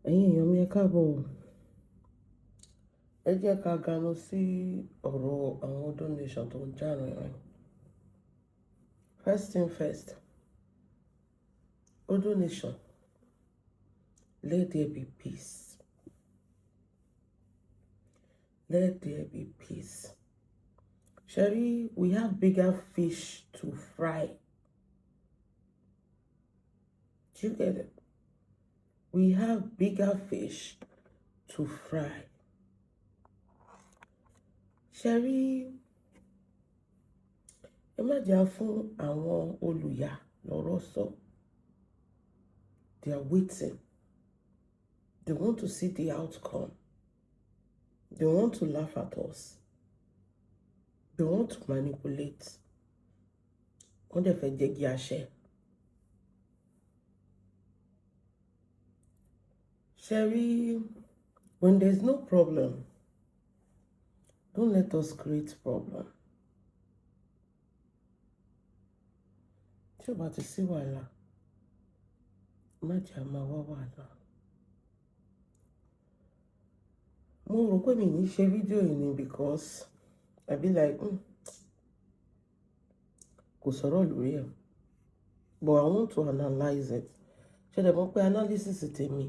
ẹ̀yin èèyàn mi ẹ káàbọ̀ o. Ẹ jẹ́ ká ganu sí ọ̀rọ̀ àwọn donation tó ń jà rìnrìn. First thing first, donation, let there be peace. Let there be peace. Sherry, we have bigger fish to fry. Do you get it? We have bigger fish to fry. Sherry, ẹ má jà fún àwọn olùyà lọ́rọ̀ sọ. They are waiting. They want to see the outcome. They want to laugh at us. They want to manipulate. Wọ́n dẹ̀ fẹ́ jẹ́ kí a ṣe. Sherry, when there's no problem, don't let us create problem. Tí o bá ti sí wàhálà, má jẹ́ máa wá wàhálà. Mo rò pé mi ní ṣe fídíò yìí ni because I be like, kò sọ̀rọ̀ lórí ẹ̀. But I want to analyze it. Ṣé dẹ̀ mọ̀ pé analysis tèmi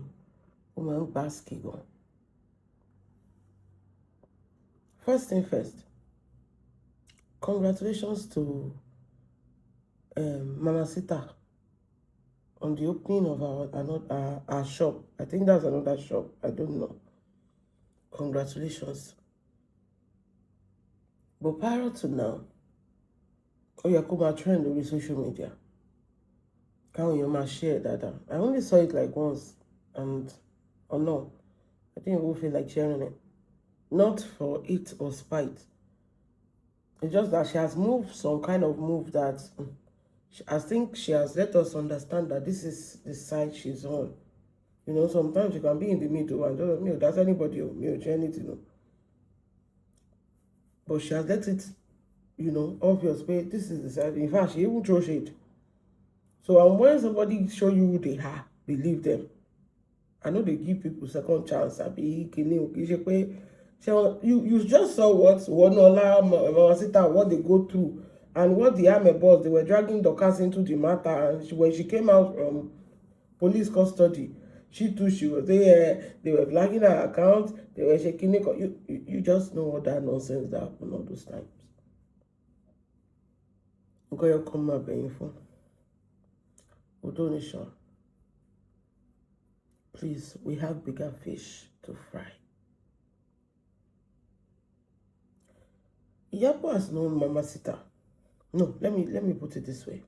ó máa ń gbá ski gan. First thing first, congratulations to Mamacita on the opening of our shop. I think that's another shop. I don't know. Congratulations. But prior to now, you come and trend on social media. Can you share that? I only saw it like once, and no, I think we'll feel like sharing it. Not for it or spite. It's just that she has moved some kind of move that I think she has let us understand that this is the side she's on. You know, sometimes you can be in the middle and don't know, that's anybody or me or anything. You know. But she has let it, you know, obvious way. This is the side. In fact, she even throw shade. So when somebody show you who they are, believe them. I know they give people second chance. You just saw what Wonola, Mamacita, what they go through, and what the army boss, they were dragging Dorcas into the matter. And when she came out from police custody, she too, she was there. They were flagging her account. They were shaking it. You just know what that nonsense that happened all those times. Okay, you come up info. Donation. Please, we have bigger fish to fry. Yapo has known Mamacita. No, let me put it this way.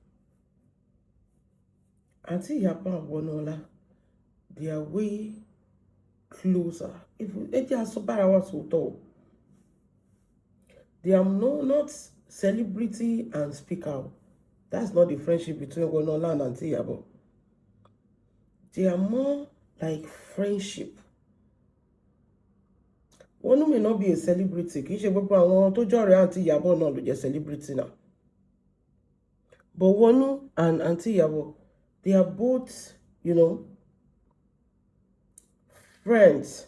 Auntie Yapo and Wonola, they are way closer. They are not celebrity and speaker. That's not the friendship between Wonola and Auntie Yapo. They are more like friendship. One may not be a celebrity. Auntie Yabo not be a celebrity now. But Wonu and Auntie Yabo, they are both, you know, friends.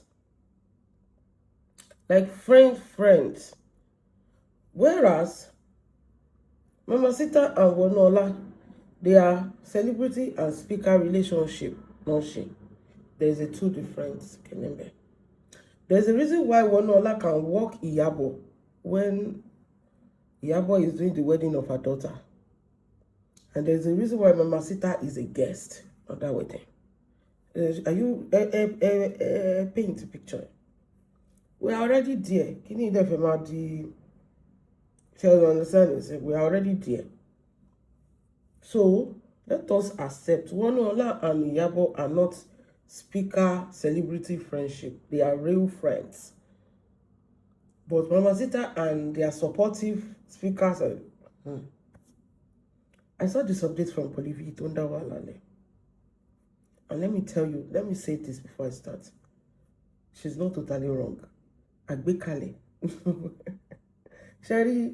Like friends. Whereas Mamacita and Wonola, they are celebrity and speaker relationship, not she. There's a two difference. Remember. There's a reason why Wonola can walk Iyabo when Iyabo is doing the wedding of her daughter. And there's a reason why Mamacita is a guest on that wedding. Are you paint a picture? We are already there. Can you understand? We are already there. So let us accept Wonola and Iyabo are not speaker celebrity friendship. They are real friends. But Mamacita and their supportive speakers are, I saw this update from Etun. And let me tell you, let me say this before I start. She's not totally wrong. Agbekale. Sherry,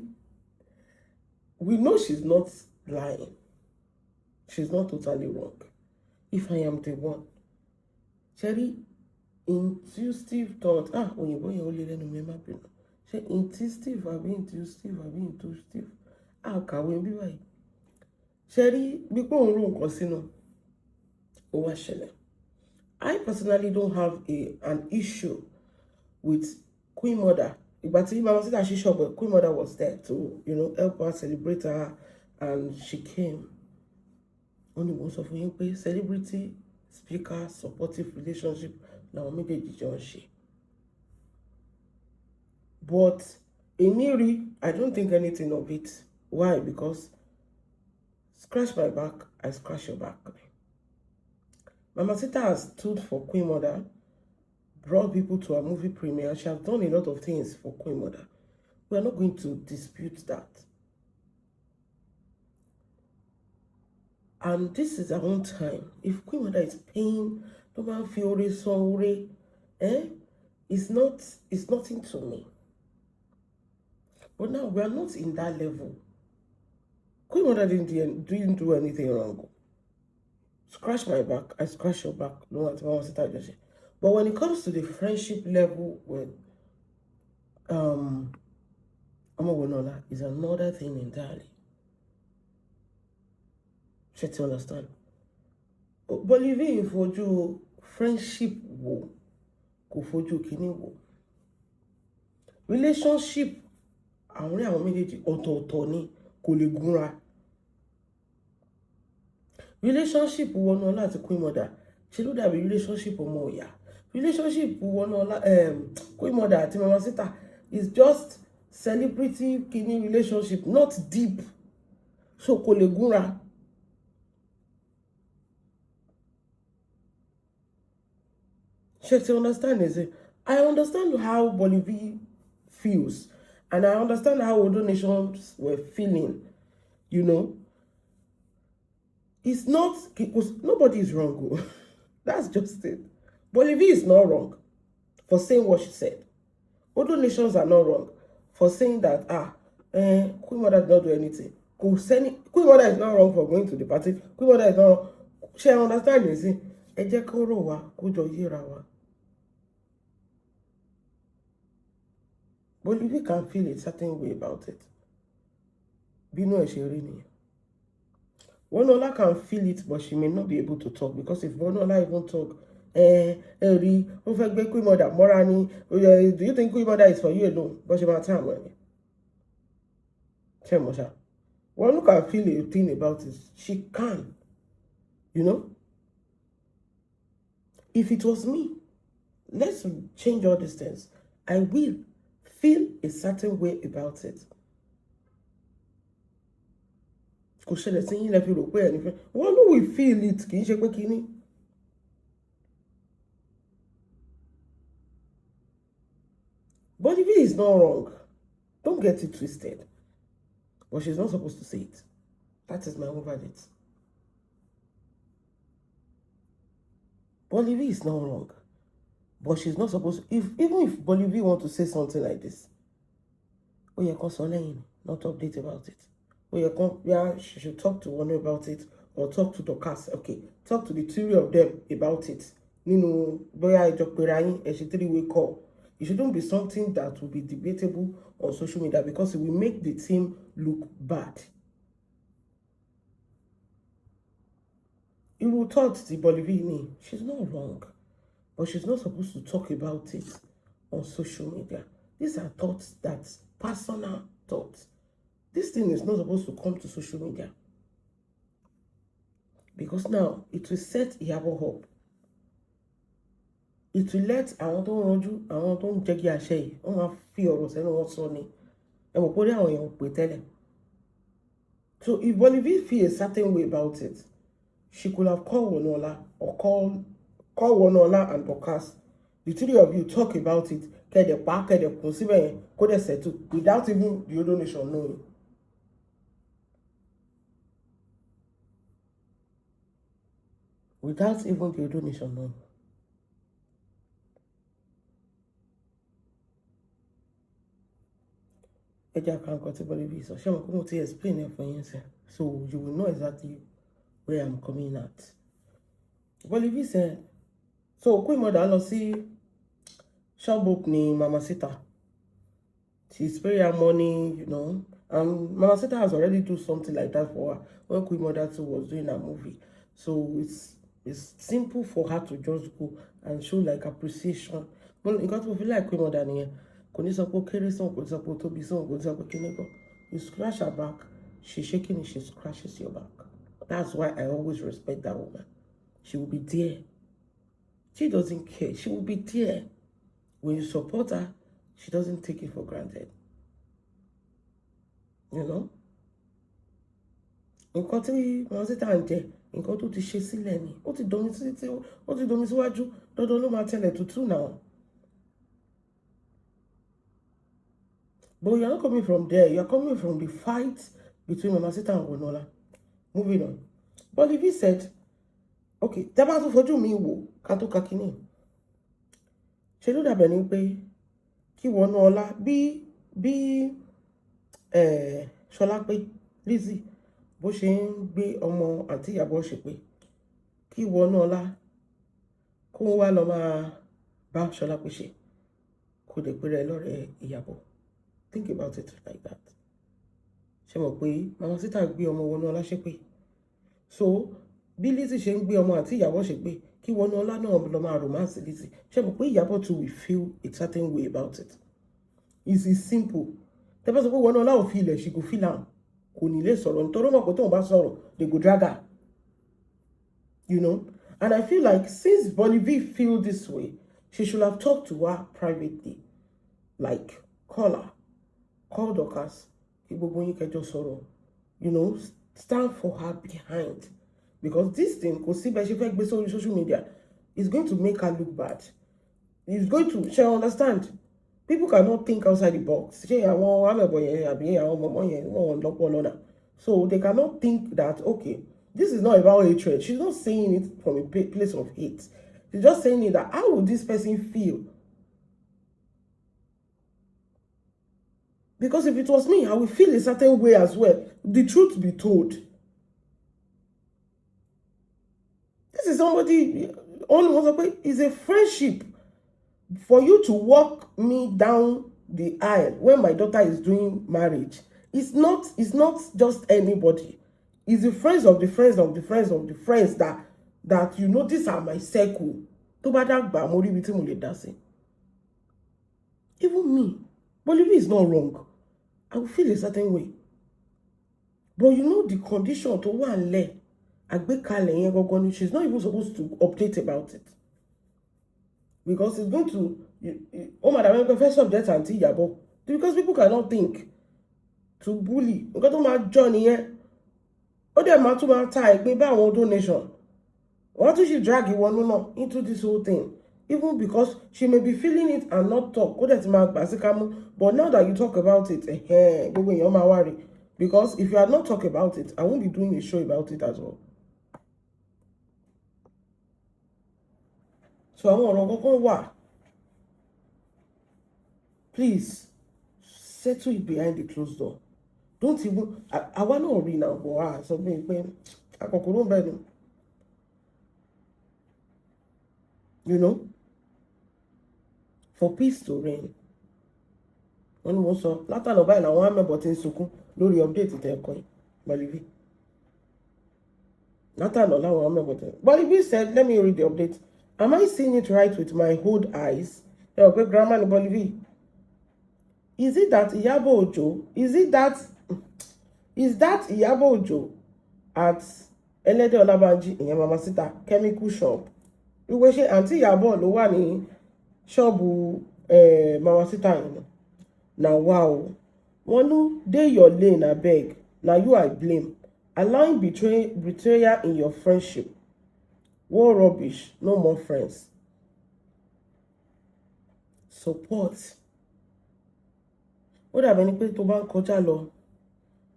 we know she's not lying. She's not totally wrong. If I am the one. Sherry, intuitive thought. Òyìnbó yẹn ó lé lẹ́nu mi, ẹ má bínú. Ṣé intuitive àbí intuitive? Kàwé bí báyìí. Ṣé rí bí pé òun rò nǹkan sínú ó wá ṣẹlẹ̀. I personally don't have an issue with Queen Mother. Ìgbà tí Mamacita ṣí ṣọ́ọ̀bù, Queen Mother was there to, help her, celebrate her, and she came. Only most of you pay celebrity, speaker, supportive relationship. Now méjèèjì jọ ń ṣe. But Emiri, I don't think anything of it. Why? Because scratch my back, I scratch your back. Mamacita has stood for Queen Mother, brought people to a movie premiere. She has done a lot of things for Queen Mother. We are not going to dispute that. And this is our own time. If Queen Mother is paying, it's nothing to me. But now we are not in that level. Queen Mother didn't do anything wrong. Scratch my back, I scratch your back. No matter what I say. But when it comes to the friendship level with Amawanola, is another thing entirely. Should you understand? But living for you friendship wo, kò fojú kíní wo. Relationship àwọn méjèèjì ọ̀tọ̀ọ̀tọ̀ ni, kò lè gúnra. Relationship Wonola àti Queen Mother ṣe ló dàbí relationship ọmọ ìyá. Relationship Wonola Queen Mother àti Mamacita is just celebrity kíní relationship, not deep. So kò lè gúnra. Should you understand? I understand how Bolivia feels, and I understand how other nations were feeling. It's not because nobody is wrong. That's just it. Bolivia is not wrong for saying what she said. Other nations are not wrong for saying that Queen Mother did not do anything. Queen Mother is not wrong for going to the party. Queen Mother is not wrong. She understand Bolivia can feel a certain way about it. Bino Esherini. Wonola can feel it, but she may not be able to talk, because if Wonola even talk, Queen Mother, Morani, do you think Queen Mother is for you alone? But she might tell me. One can feel a thing about it. She can. If it was me, let's change all these things. I will feel a certain way about it. One who will feel it, Bolivia is not wrong. Don't get it twisted. But she's not supposed to say it. That is my own verdict. Bolivia is not wrong. But she's not supposed to. Even if Bolivia want to say something like this, not update about it. She should talk to one about it, or talk to Dorcas. Okay, talk to the three of them about it. Three-way call. It shouldn't be something that will be debatable on social media, because it will make the team look bad. You will thought the Bolivia, she's not wrong, but she's not supposed to talk about it on social media. These are thoughts, that's personal thoughts. This thing is not supposed to come to social media, because now it will set Iyabo up. It will let àwọn tó ń ranjú, àwọn tó ń jẹ́gi àṣẹ yìí, wọ́n máa fi ọ̀rọ̀ sẹ́nu wọn sọ ni. Ẹ mọ̀ pé àwọn èèyàn pè tẹ́lẹ̀. So if Bolivia feel a certain way about it, she could have called Wonola, or call Wonola and Dorcas. The three of you talk about it. Without even the other nation knowing. Without even the other nation knowing. So explain it for you, so you will know exactly where I'm coming at. Bolivia said, so Queen Mother, see shop opening, Mamacita. She's paying her money, you know. And Mamacita has already done something like that for her when Queen Mother 2 was doing a movie. So it's simple for her to just go and show like appreciation. But you got to feel like Queen Mother here. You scratch her back, she's shaking and she scratches your back. That's why I always respect that woman. She will be there. She doesn't care. She will be there. When you support her, she doesn't take it for granted. You know? Nǹkan tí Mamacita ń jẹ, nǹkan tó ti ṣe sílẹ̀ ni. Ó ti domi síwájú, dandan ló máa tẹ̀lẹ̀ tútù now. But you're not coming from there. You're coming from the fight between Mamacita and Wonola. Moving on. But if he said, okay, tẹ́ bá tún fojú mi wò ká tó ka kíní. Ṣé ló dàbẹ̀ ni pé kí Wonola bí Ṣọlápé Lizzy bó ṣe ń gbé ọmọ àti Ìyábọ̀ Ṣépè kí Wonola kó wá lọ máa bá Ṣọlápé ṣe kó dẹ̀ pé rẹ̀ lọ́rẹ̀ẹ́ Ìyábọ̀. Think about it like that. Ṣé mọ̀ pé Mamacita gbé ọmọ Wonola ṣépè. So bí Lizzy ṣe ń gbé ọmọ àti Ìyábọ̀ ṣépè kí Wonola náà lọ máa romance Lizzy. Ṣé mọ̀ pé Ìyábọ̀ too will feel a certain way about it. It's simple. Tẹ́ bá sọ pé Wonola ò feel it, she go feel am. Kò ní lè sọ̀rọ̀ nítorí mọ̀ pé tóun bá sọ̀rọ̀ they go drag her. You know? And I feel like since Bolivi feel this way, she should have talked to her privately. Like, call Dorcas. You know, stand for her behind. Because this thing, because see, she based on social media, is going to make her look bad. It's going to, she understand. People cannot think outside the box. So they cannot think that, okay, this is not about hatred. She's not saying it from a place of hate. She's just saying it that how would this person feel? Because if it was me, I would feel a certain way as well. The truth be told. This is somebody, only is a friendship. For you to walk me down the aisle when my daughter is doing marriage, it's not just anybody. It's the friends of the friends of the friends of the friends that you know, these are my circle. Even me, Bolivi is not wrong. I will feel a certain way. But you know the condition to one leg. She's not even supposed to update about it. Because it's going to, oh madam, first subject anti Ìyábọ̀. Because people cannot think to bully. You got to my Johnny here. Oh, they're my tie, maybe I want donation. Why don't she drag you one into this whole thing? Even because she may be feeling it and not talk. But now that you talk about it, worry. Because if you had not talked about it, I won't be doing a show about it as well. So I want please settle it behind the closed door. Don't even I want to read now, but something you know, for peace to reign. When most of Latin of I want me but in Suku, lórí update it coin, Bolivi. Nathan of one me but Bolivi said, let me read the update. Am I seeing it right with my old eyes? Okay, grandma in Bolivi. Is it that Iyabo Ojo? Is that Iyabo Ojo at Elede Olabanji in Mamacita chemical shop? You wish Auntie Iyabo ló wà ní shop Mamacita yẹn. Now wow. Wonu dey your lane abeg. Now you I blame. Allowing betrayal in your friendship. What rubbish, no more friends. Support. Ó dàbí ẹni pé tó bá ń kọjá lọ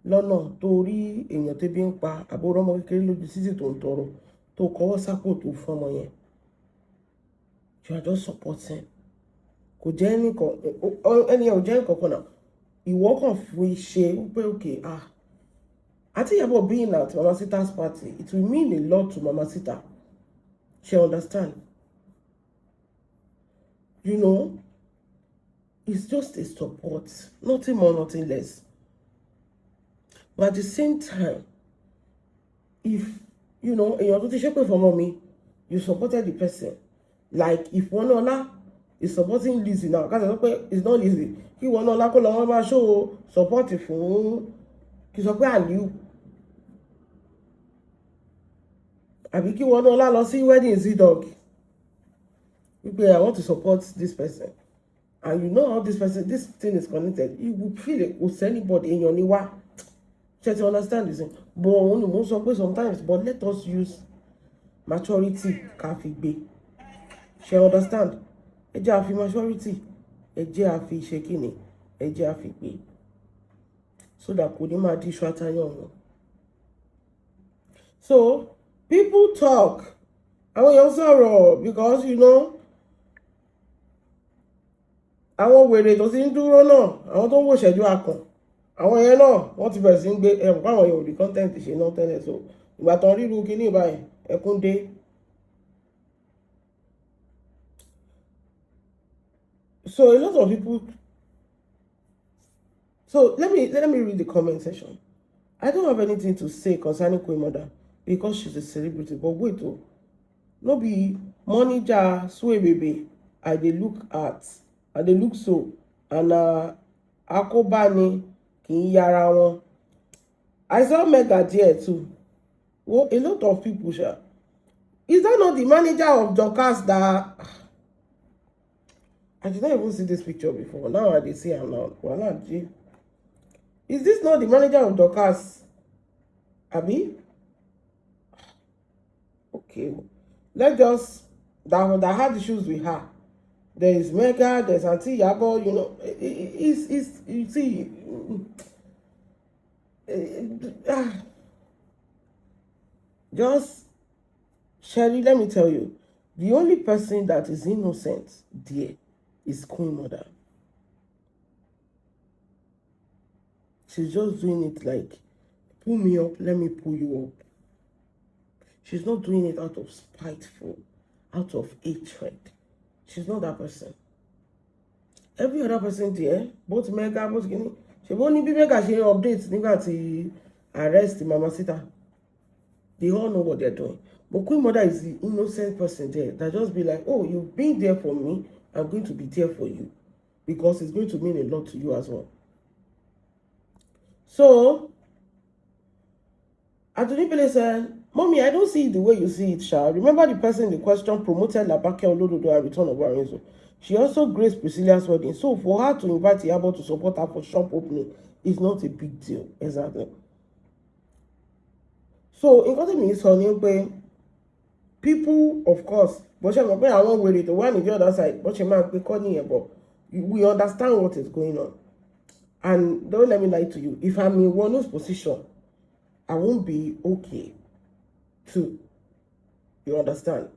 lọ́nà tó rí èèyàn tẹ́bí ń pa àbúrò ọmọ kékeré lójú títì tó ń tọrọ tó kọwọ́ sápò tó fún ọmọ yẹn. You are just supporting. Kò jẹ́ ẹni ò jẹ́ nǹkan kan náà. Ìwọ kàn fi ṣe pé okay àti Ìyábọ̀ being at Mamacita's party, it will mean a lot to Mamacita. She understand. You know, It's just a support, nothing more, nothing less. But at the same time, if you know, in your tuition for mommy, you supported the person. Like if Wonola is supporting Lizzie now, because it's not Lizzie. He Wonola call on show support for kí sọ pé Aliu. Àbí kí Wonola lọ sí wedding Z-Dog. I want to support this person. And you know how this thing is connected. You will feel it with anybody in your niwa. Try to understand this. But only most of sometimes, but let us use maturity ká fi gbé. She understand? Ẹ jẹ́ a fi maturity, ẹ jẹ́ a fi ṣe kíni, ẹ jẹ́ a fi gbé. So that kò ní máa di iṣu àtayàn. So people talk. Àwọn èèyàn sọ̀rọ̀ because you know. Àwọn wèrè tó ti ń dúró náà, àwọn tó ń wò ṣẹ́jú akàn, àwọn yẹn náà wọ́n ti bẹ̀rẹ̀ sí ń gbé ẹ̀rù káwọn yẹn ò rí content ṣe náà tẹ́lẹ̀, so ìgbà tán ríru kíní ìbáyìí ẹkún dé. So a lot of people. So let me read the comment section. I don't have anything to say concerning Queen Mother because she's a celebrity, but wait, oh, no be money jar sway baby. I dey look at. And they look so, and akobani kì í yára wọn. I saw Mega there too. Well, a lot of people sha. Is that not the manager of Dorcas that I did not even see this picture before. Now I see her now. Well, is this not the manager of Dorcas? Abi? Okay. Let's just that had issues with her. There is Mega, there's Auntie Yabo, you know, it's you see, just, Sherry, let me tell you, the only person that is innocent there is Queen Mother. She's just doing it like, pull me up, let me pull you up. She's not doing it out of spiteful, out of hatred. She's not that person. Every other person there, both Mega, both Guinea, she won't be Mega, she updates, nígbà tí arrest Mamacita. They all know what they're doing. But Queen Mother is the innocent person there that just be like, oh, you've been there for me, I'm going to be there for you. Because it's going to mean a lot to you as well. So, Adunipele said, Mommy, I don't see it the way you see it, Sha. Remember the person in the question promoted Labake Olododo and return of Warenzo. She also graced Priscilla's wedding. So for her to invite Yabo to support her for shop opening is not a big deal. Exactly. So, in what I mean is, people, of course, but I won't worry the one on the other side, but we understand what is going on. And don't let me lie to you. If I'm in Wono's position, I won't be okay. Too, you understand?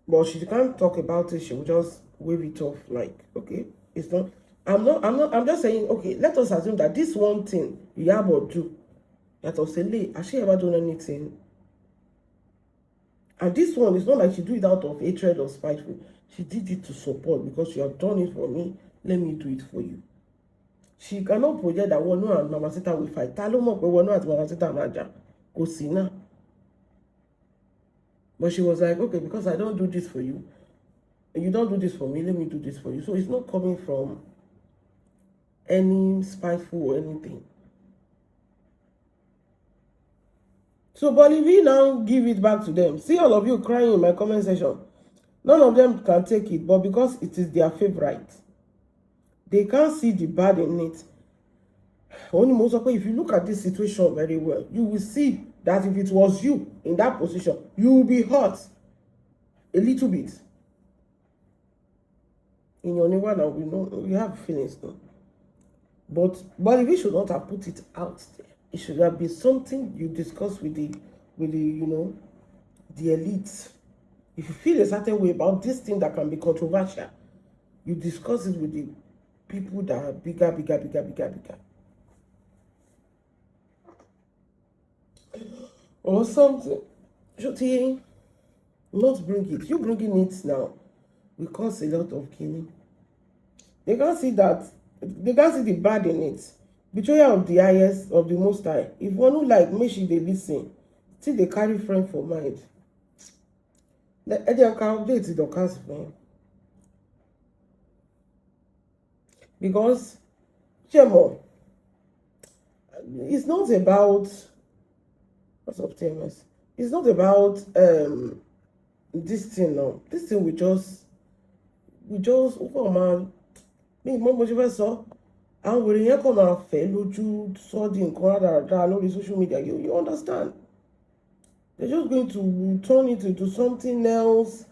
But she can't talk about it. She will just wave it off like, okay, it's not. I'm just saying, okay, let us assume that this one thing Yabo do, that was say, has she ever done anything? And this one is not like she do it out of hatred or spiteful. She did it to support because you have done it for me. Let me do it for you. She cannot project that Wono and Mamacita will fight. Talo mo pe Wono and Mamacita maja. Kò sí náà. But she was like, okay, because I don't do this for you, and you don't do this for me, let me do this for you. So it's not coming from any spiteful or anything. So, but if we now give it back to them, see all of you crying in my comment section. None of them can take it, but because it is their favorite, they can't see the bad in it. Only most of if you look at this situation very well, you will see that if it was you in that position, you will be hurt a little bit. In your neighbor now, we know we have feelings though. But we should not have put it out there. It should have been something you discuss with the you know, the elite. If you feel a certain way about this thing that can be controversial, you discuss it with the people that are bigger. Or something. Shoti, not bring it. You bringing it now will cause a lot of killing. They can't see that. They can't see the bad in it. Betrayal of the highest, of the Most High. If one who like make she dey listen, still they carry friend for mind. They can update the cast friend. Because, Chemo, it's not about, what's up, TMS? It's not about this thing now. This thing we just, oh man, me, mo ṣe fẹ́ sọ, àwọn wèrè yẹn kàn máa fẹ́ lójú sọ di nǹkan rádaràda lórí social media. You understand? They're just going to turn it into something else.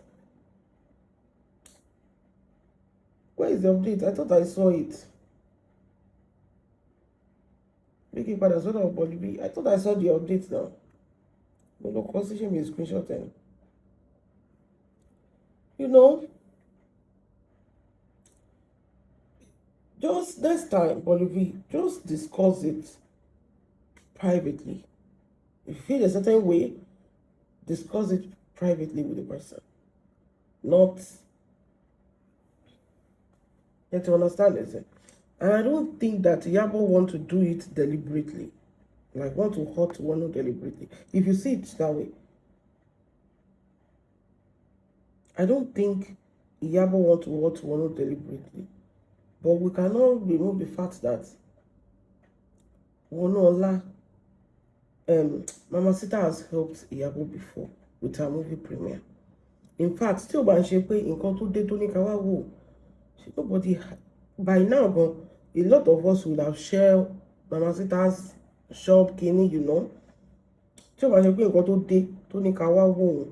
Where is the update? I thought I saw it. Making part as well of body. I thought I saw the update now. But look, constitution me a screenshot then. You know, just next time, Bolivia, just discuss it privately. If you feel a certain way, discuss it privately with the person. Not, you have to understand it. And I don't think that Yabo want to do it deliberately. Like, want to hurt one deliberately. If you see it that way, I don't think Yabo want to hurt one deliberately. But we cannot remove the fact that Wonola, Mamacita has helped Yabo before with her movie premiere. In fact, still by Shepe in Konto de Tony Kawawo, nobody by now a lot of us will have shared Mamacita's shop, Kenny, you know. Still by Shepe in Konto de Tony Kawawo.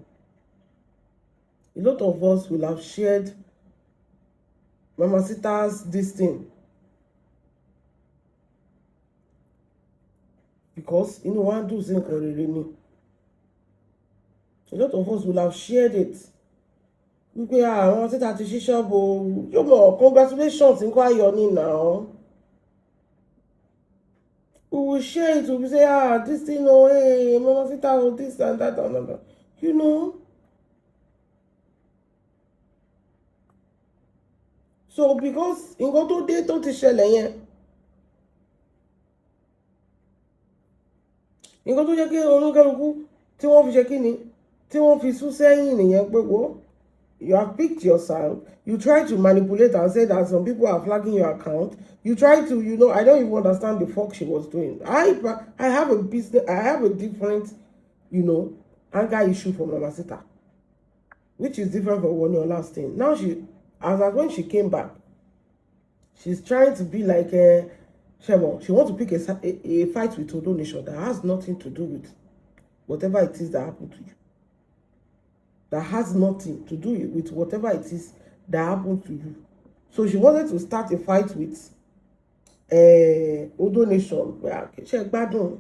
A lot of us will have shared Mamacita's this thing. Because you know one do think already. A lot of us will have shared it. We are Mamacita to shop. You know, congratulations in quite your name now. We will share it. We will say, this thing, oh, hey, Mamacita, oh, this and that, and that. You know. So because in go to day to ṣẹlẹ̀ yẹn, in go to jẹ́ kí oníkálukú tí wọ́n fi ṣe kíni tí wọ́n fi sún sẹ́yìn nìyẹn pé wo you have picked yourself, you try to manipulate and say that some people are flagging your account, you try to, you know, I don't even understand the fuck she was doing. I have a business, I have a different, you know, anger issue from Mamacita, which is different from one your last thing. Now she, as when she came back, she's trying to be like Shemo. She wants to pick a fight with Odo Nation that has nothing to do with whatever it is that happened to you. That has nothing to do with whatever it is that happened to you. So she wanted to start a fight with Odo Nation. She gbádùn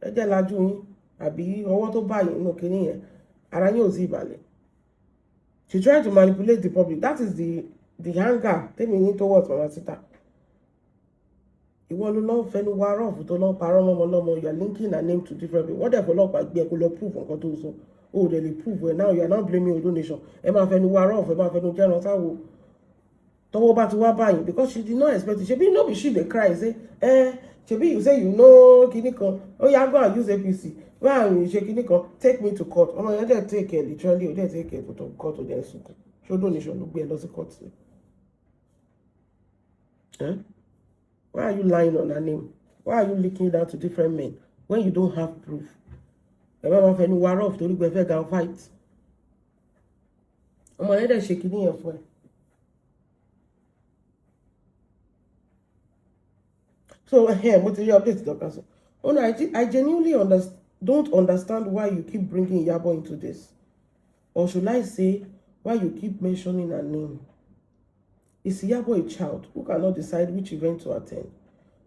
ẹjẹ lajú yín àbí ọwọ́ tó bá yín nínú kinní yẹn ara yín ò sí ìbàlẹ̀. She tried to manipulate the public. That is the anger tèmi ní towards Mamacita. Ìwọ ló lọ fẹnu wa rough tó lọ parọ́ mọ́ ọmọ, you are linking her name to different people. What if ọlọ́pàá gbé ẹ kó lọ prove nǹkan tó sọ? Oh, they prove it. Now you are not blaming Odo Nation. Ẹ máa fẹnu wa rough, ẹ máa fẹnu jẹ́ran sáwo. Tọwọ́ bá ti wá báyìí because she did not expect it. Shebi no be she dey cry say, shebi you say you know kinní kan. Oh, yeah, go and use APC. Go and ṣe kinní kan. Take me to court. Ọmọ yẹn dẹ̀ take care literally. Ó dẹ̀ take care to court ó dẹ̀ sunkún. Ṣé Odo Nation ló gbé ẹ lọ sí court sí? Why are you lying on her name? Why are you leaking it out to different men when you don't have proof? Ẹ bá máa fẹnu wa rough torí pé ẹ fẹ́ gan fight. Ọmọ yẹn dẹ̀ ṣe kinní yẹn fún ẹ. So here, mo ti rí update Dr. So. Oh no, I genuinely don't understand why you keep bringing Yabo into this. Or should I say, why you keep mentioning her name? Is Yabo a child who cannot decide which event to attend?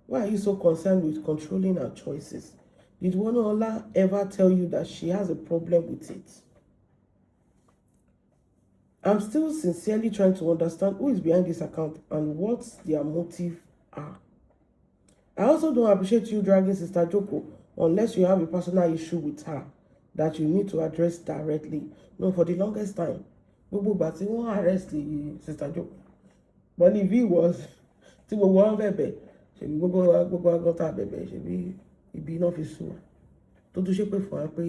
Why are you so concerned with controlling her choices? Did Wonola ever tell you that she has a problem with it? I'm still sincerely trying to understand who is behind this account and what their motive are. I also don't appreciate you dragging Sister Joko unless you have a personal issue with her that you need to address directly. No, for the longest time, gbogbo ìgbà tí wọ́n arrest Sister Joko, Bolivi was tí gbogbo wọn bẹ̀bẹ̀ ṣèbí gbogbo agọ́ta bẹ̀bẹ̀ ṣèbí ibi iná fi sùn wá tó tún ṣe pé fún wa pé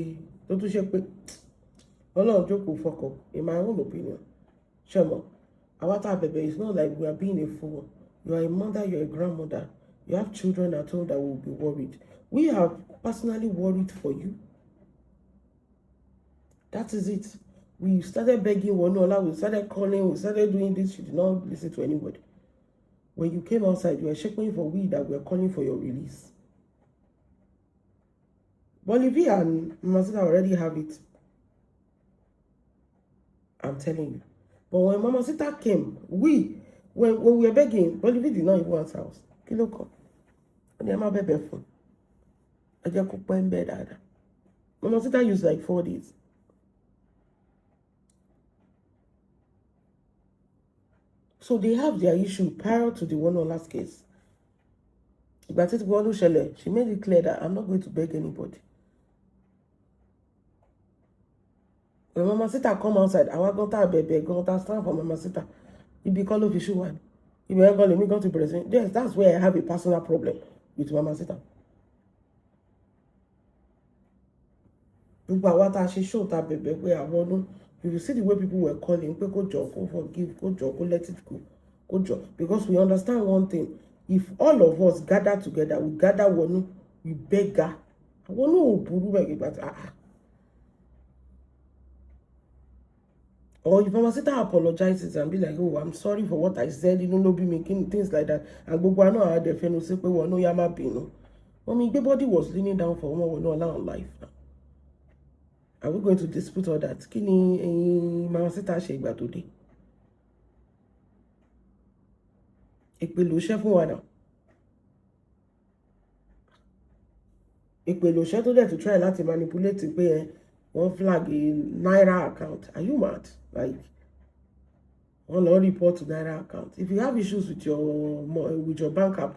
tó tún ṣe pé Ọlọ́run jókòó fọkàn in my own opinion ṣẹmọ our tá bẹ̀bẹ̀ is not like we are being a fool. You are a mother, you are a grandmother, you have children at home that will be worried. We have personally worried for you. That is it. We started begging Wonola, we started calling, we started doing this. You did not listen to anybody. When you came outside, you were shaking for we that were calling for your release. Bolivia and Mamacita already have it. I'm telling you. But when Mamacita came, when we were begging, Bolivia did not even answer us. Kiloko. And I'm a baby phone. I just cook in bed. Mamacita used like 4 days. So they have their issue prior to the one on last case. But she made it clear that I'm not going to beg anybody. When Mamacita come outside, I want to beg, go to stand for Mamacita. You be called official one. You be calling me go to president. Yes, that's where I have a personal problem with Mamacita. She showed that baby where I want. You will see the way people were calling, go job, go forgive, go job, go let it go, go job. Because we understand one thing: if all of us gather together, we gather one, we beg her. I want to or if Mamacita apologizes and be like, oh, I'm sorry for what I said, no be making things like that. And go no I defend say no yama bino. Mommy, body was leaning down for woman will not allow life now. Are we going to dispute all that? Kini Mamacita ṣe ìgbà tó dé. Èpè ló ṣẹ́ fún wa náà. Èpè ló ṣẹ́ tó dẹ̀ to try láti manipulate pé one flag a Naira account. Are you mad? Like, one law report to Naira account. If you have issues with your bank app,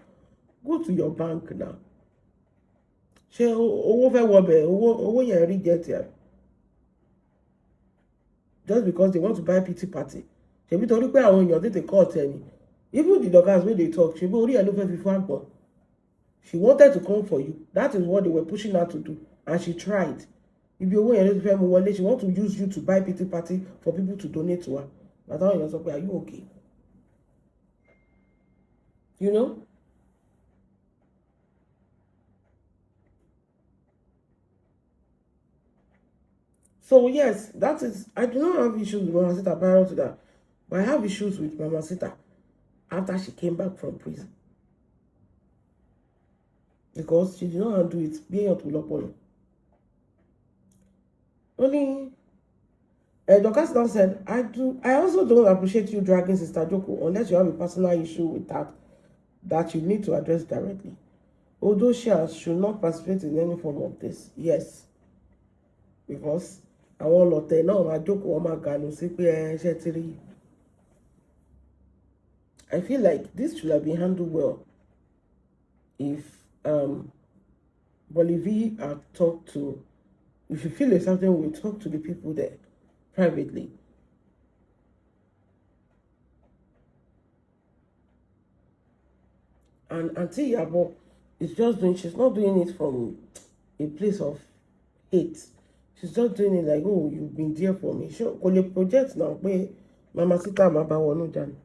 go to your bank now. Ṣé owó fẹ́ wọbẹ̀ owó yẹn rí jẹ́ tiẹ̀. Just because they want to buy pity party. Ṣebí torí pé àwọn èèyàn tètè court ẹni. Even the doctors when they talk, ṣebí orí ẹ̀ ló fẹ́ fi fún àgbọ̀n. She wanted to come for you. That is what they were pushing her to do. And she tried. If you want she want to use you to buy pity party for people to donate to her. But now you're like, are you okay? You know? So yes, that is, I do not have issues with Mamacita prior to that. But I have issues with Mamacita after she came back from prison. Because she did not handle it. Being out with Lopolo. Only Dorcas now said, I also don't appreciate you dragging Sister Joko unless you have a personal issue with that you need to address directly. Although she should not participate in any form of this. Yes. Because I want to know my Joko I feel like this should have been handled well if Bolivia had talked to. If you feel like something, we'll talk to the people there privately. And Auntie Yabo is just doing, she's not doing it from a place of hate. She's just doing it like, oh, you've been there for me. Sure, the project now, where Mamacita Mabawono Jan.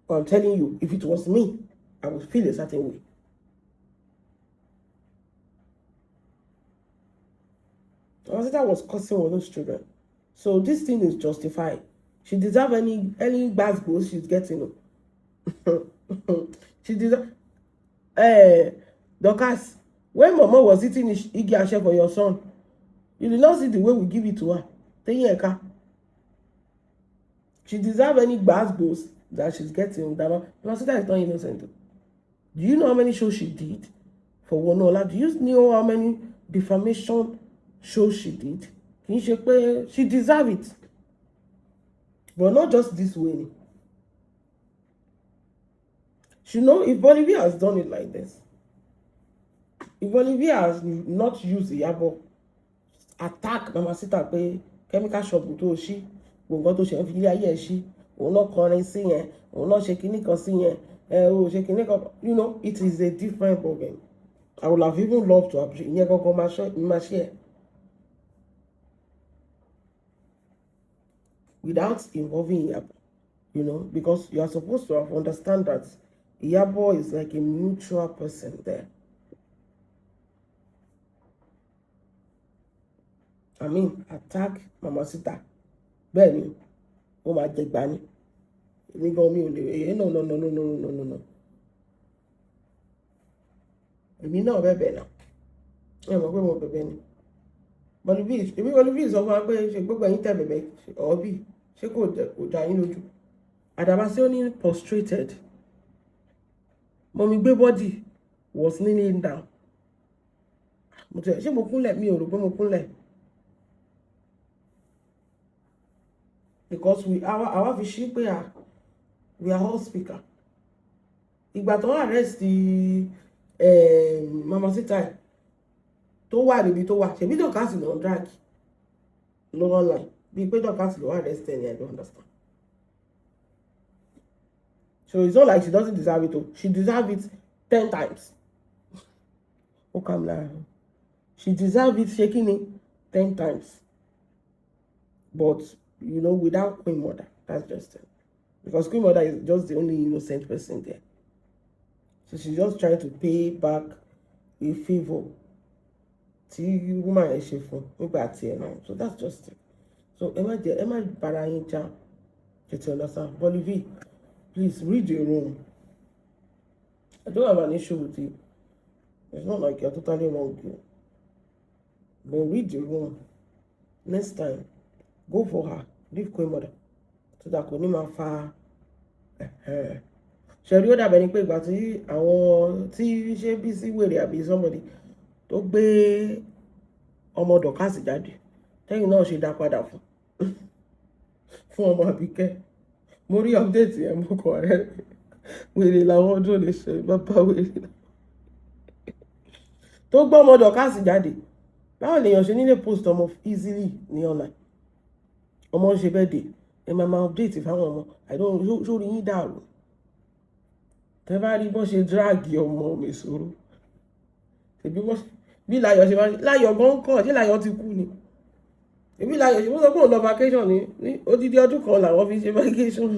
I'm telling you, if it was me, I would feel a certain way. Mamacita was cursing one of those children. So this thing is justified. She deserves any bad goals she's getting. She deserves. Dorcas, when Mama was eating Igi Ashe for your son, you did not see the way we give it to her. She deserves any bad goals that she's getting. Mamacita is not innocent. Do you know how many shows she did for Wonola? Do you know how many defamation shows she did? She deserves it. But not just this way. She know if Bolivia has done it like this, if Bolivia has not used the Yabo attack Mamacita chemical shop with she gbogbo nǹkan tó ṣe ń fi ilé ayé ẹ̀ ṣí, òun náà kọrin sí yẹn, òun náà ṣe kinní kan sí yẹn, ó ṣe kinní kan, it is a different ballgame. I would have even loved to appreciate ìyẹn gangan máa ṣe ẹ̀ without involving Iyabo, because you are supposed to have understand that Iyabo is like a neutral person there. I mean, attack Mamacita. Bẹ́ẹ̀ni, ó máa jẹ gbà ni. Èmi gan mi ò lè no. Èmi náà bẹ̀bẹ̀ náà. Ẹ mọ̀ pé mo bẹ̀bẹ̀ ni. Bolivis sọ fún wa pé ṣe gbogbo ẹ̀yin tẹ̀ bẹ̀bẹ̀ ọ̀bí ṣé kò dá yín lójú. Àdàbà sí ó ní prostrated. Mọ̀mí gbé bọ́dì was kneeling down. Ṣé mo kúnlẹ̀? Mi ò rò pé mo kúnlẹ̀. Because our fi ṣí pé we are all speaker. Ìgbà tó arrest Mamacita tó wà níbi tó wà ṣebí dọ̀kásì ló ń drag ló online bíi pé dọ̀kásì ló wà arrest ẹni. I don't understand. So it's not like she doesn't deserve it. She deserves it 10 times. Ó kà mí lára. She deserves it shaking it 10 times. But without Queen Mother, that's just it. Because Queen Mother is just the only innocent person there. So she's just trying to pay back a favor tí woman ẹ̀ ṣe fún nígbà tí ẹ̀ náà. So that's just it. So ẹ má bára yín jà. You understand? Bolivi, please read your room. I don't have an issue with you. It's not like you're totally wrong here. But read your room. Next time, go for her. Leave Queen Mother. So that kò ní máa fa ṣẹ̀rí ó dàbẹ̀ ni pé ìgbà tí àwọn tí ṣe bí sí wèrè àbí somebody tó gbé ọmọ dọ̀kásì jáde tẹ́yìn náà ṣe dá padà fún ọmọ Àbíkẹ́. Mo rí update yẹn mo kọ̀ rẹ́ wèrè làwọn ọdún lè ṣe bàbá wèrè tó gbọ́ ọmọ dọ̀kásì jáde. Báwo lèèyàn ṣe nílé post ọmọ easily ní online? Ọmọ ṣe birthday ẹ máa update fáwọn ọmọ sórí yín dàrú. Tẹ́ bá rí bọ́n ṣe drag ọmọ mi sọ̀rọ̀ bí Láyọ̀ ṣe máa ń Láyọ̀ gan kàn ṣé Láyọ̀ ti kú ni? Èmi Láyọ̀ ṣe wọ́n sọ pé òun lọ vacation ní odidi ọdún kan làwọn fi ṣe vacation.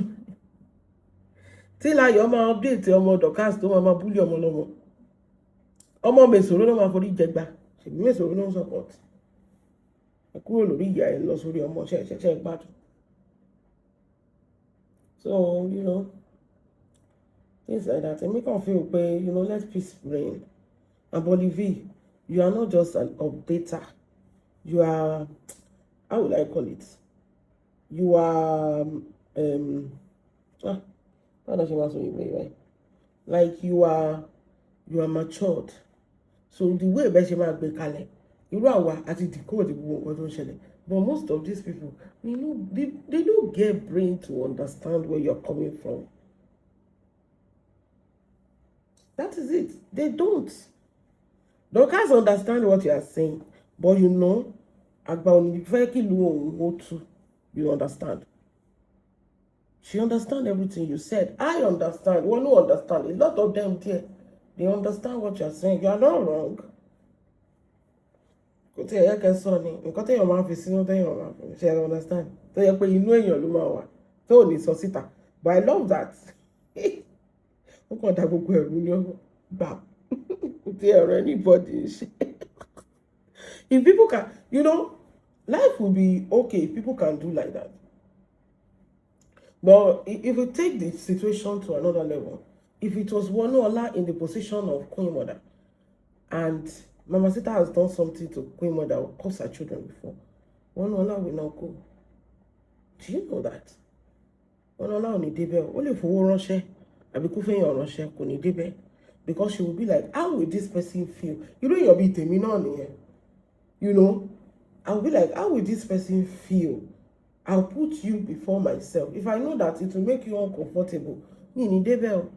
Tí Láyọ̀ máa update ọmọ dọ̀kásì tó máa búlì ọmọ lọ́mọ. Ọmọ Mèsòrò ló máa forí jẹgba. Ṣèbí Mèsòrò ló ń support. Ẹ kúrò lórí ìyá ẹ lọ sórí ọmọ ṣẹ̀ṣẹ̀ gbádùn. So, things like that. And make them feel pay, let peace reign. And Bolivi, you are not just an updater. You are, how would I call it? You are, how does she want to say, right? Like you are matured. So the way best you might be calling, irú àwa àti decode gbogbo nǹkan tó ń ṣẹlẹ̀. But most of these people, they don't get brain to understand where you're coming from. That is it. They don't. They can't understand what you are saying. But you understand. She understands everything you said. I understand. One who understand. A lot of them there, they understand what you are saying. You are not wrong. Kò tí ẹ̀yẹ́ kẹsàn ni nǹkan téèyàn máa fi sínú téèyàn máa fi ṣe understand tó yẹ pé inú èèyàn ló máa wà tó ò ní sọ síta. But I love that. Ó kàn dá gbogbo ẹ̀rù ní gbà kò tí ẹ̀rọ anybody ṣe. If people can, life will be okay if people can do like that. But if we take the situation to another level, if it was Wonuola in the position of Queen Mother and Mamacita has done something to Queen Mother or caused her children before, Wonuola will not go. Do you know that? Wonuola ò ní débẹ̀, ó lè fowó ránṣẹ́ àbí kó fẹ́yàn ránṣẹ́ kò ní débẹ̀ because she will be like, how will this person feel? You'll be tèmi náà nìyẹn. I will be like, how will this person feel? I'll put you before myself. If I know that it will make you uncomfortable, mi ní débẹ̀.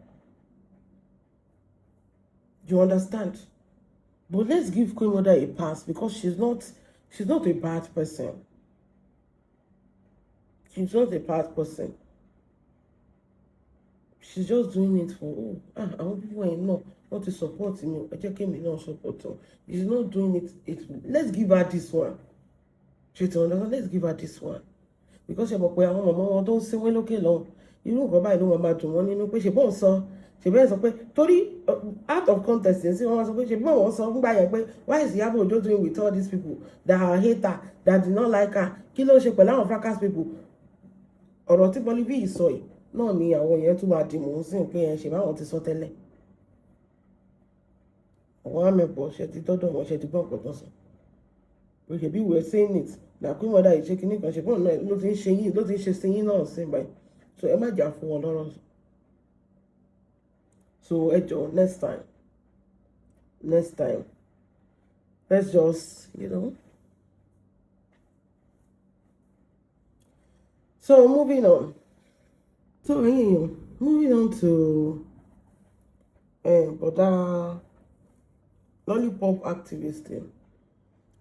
You understand? But let's give Queen Mother a pass because she's not a bad person. She's not a bad person. She's just doing it for I want people not to support me. I just came in not support her. She's not doing it. Let's give her this one. Let's give her this one. Because ṣe mọ̀ pé àwọn ọmọ wọn tó ń sínwé lókè lọ́hùn irú nǹkan báyìí ló máa dùn wọ́n nínú pé ṣe bọ́ọ̀ sọ ṣe bẹ́ẹ̀ sọ pé torí out of context yẹn sí wọ́n sọ pé ṣe bọ́ọ̀ wọ́n sọ nígbà yẹn pé why is Iyabo Ojo doing with all these people that are hater that do not like her kí ló ṣe pẹ̀lú àwọn fracas people ọ̀rọ̀ tí Bolivi yìí sọ yìí náà ni àwọn yẹn tún máa dìmọ̀ ń sìn pé ẹ̀ ṣe báwọn ti sọ tẹ́lẹ̀ àwọn àmẹ́bọ̀ ṣe ti dọ́dọ̀ wọn ṣe ti gbọ́ nǹkan tó sọ pé bí we were saying it na pé mọ́dà yìí ṣe kí nìkan ṣe fún ọ̀nà ló ti ń ṣe yín ló ti ń ṣe sí yín náà sí báyìí so ẹ má jà fún wọn lọ́rọ̀ so ẹ jọ next time let's just so moving on to bọ̀dá lollipop activist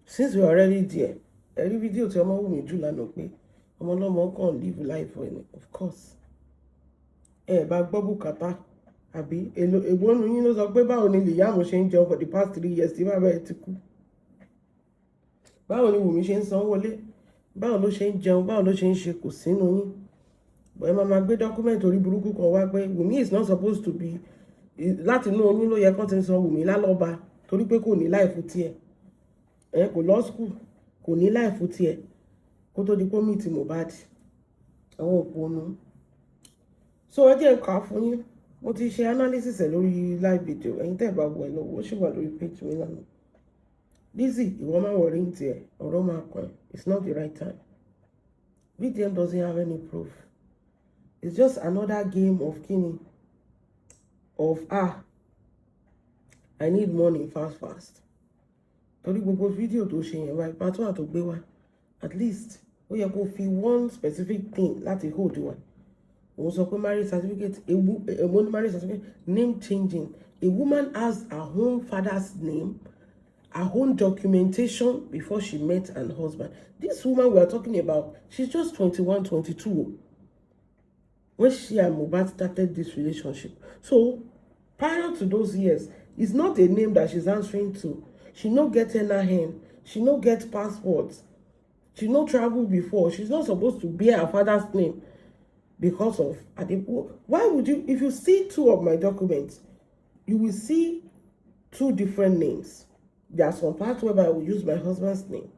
since we are already there every video tí ọmọ wù mí jù lánàá pé ọmọ ọlọ́mọ kàn live life for him of course bá gbọ́ bùkátà àbí ègbó nu yín ló sọ pé báwo ni Liam ṣe ń jẹun for the past 3 years tí bàbá ẹ̀ ti kú báwo ni Wùmí ṣe ń sanwó-olé báwo ló ṣe ń jẹun báwo ló ṣe ń ṣe kò sínú yín ẹ máa gbé document orí burúkú kan wá pé Wùmí is not supposed to be láti inú oyún ló yẹ kán ti sọ Wùmí lálọ́ba torí pé kò ní láìfù tiẹ̀ kò lọ school kò ní láìfù tiẹ̀ kó tó di pé meet Mohbad àwọn òpónú so ẹ jẹ́ ká fún yín mo ti ṣe analysis ẹ̀ lórí live video ẹ̀yin tẹ́ bá wọ ẹ lọ́wọ́ ó ṣì wà lórí page mi lánàá Lizzy ìwọ máa wọ̀ rí ní tiẹ̀ ọ̀rọ̀ máa kàn it's not the right time VDM doesn't have any proof it's just another game of kini of I need money fast torí gbogbo fídíò tó ṣe yẹn wáyé pàtó àtò gbé wá at least ó yẹ kó fi one specific thing láti hold wa òun sọ pé marriage certificate marriage certificate name changing a woman has her own father's name her own documentation before she met her husband this woman we are talking about she's just 21 22 when she and Mohbad started this relationship so prior to those years it's not a name that she's answering to. She no get NIN. She no get passports. She no travel before. She's not supposed to bear her father's name because of why would you? If you see 2 of my documents, you will see 2 different names. There are some parts where I will use my husband's name.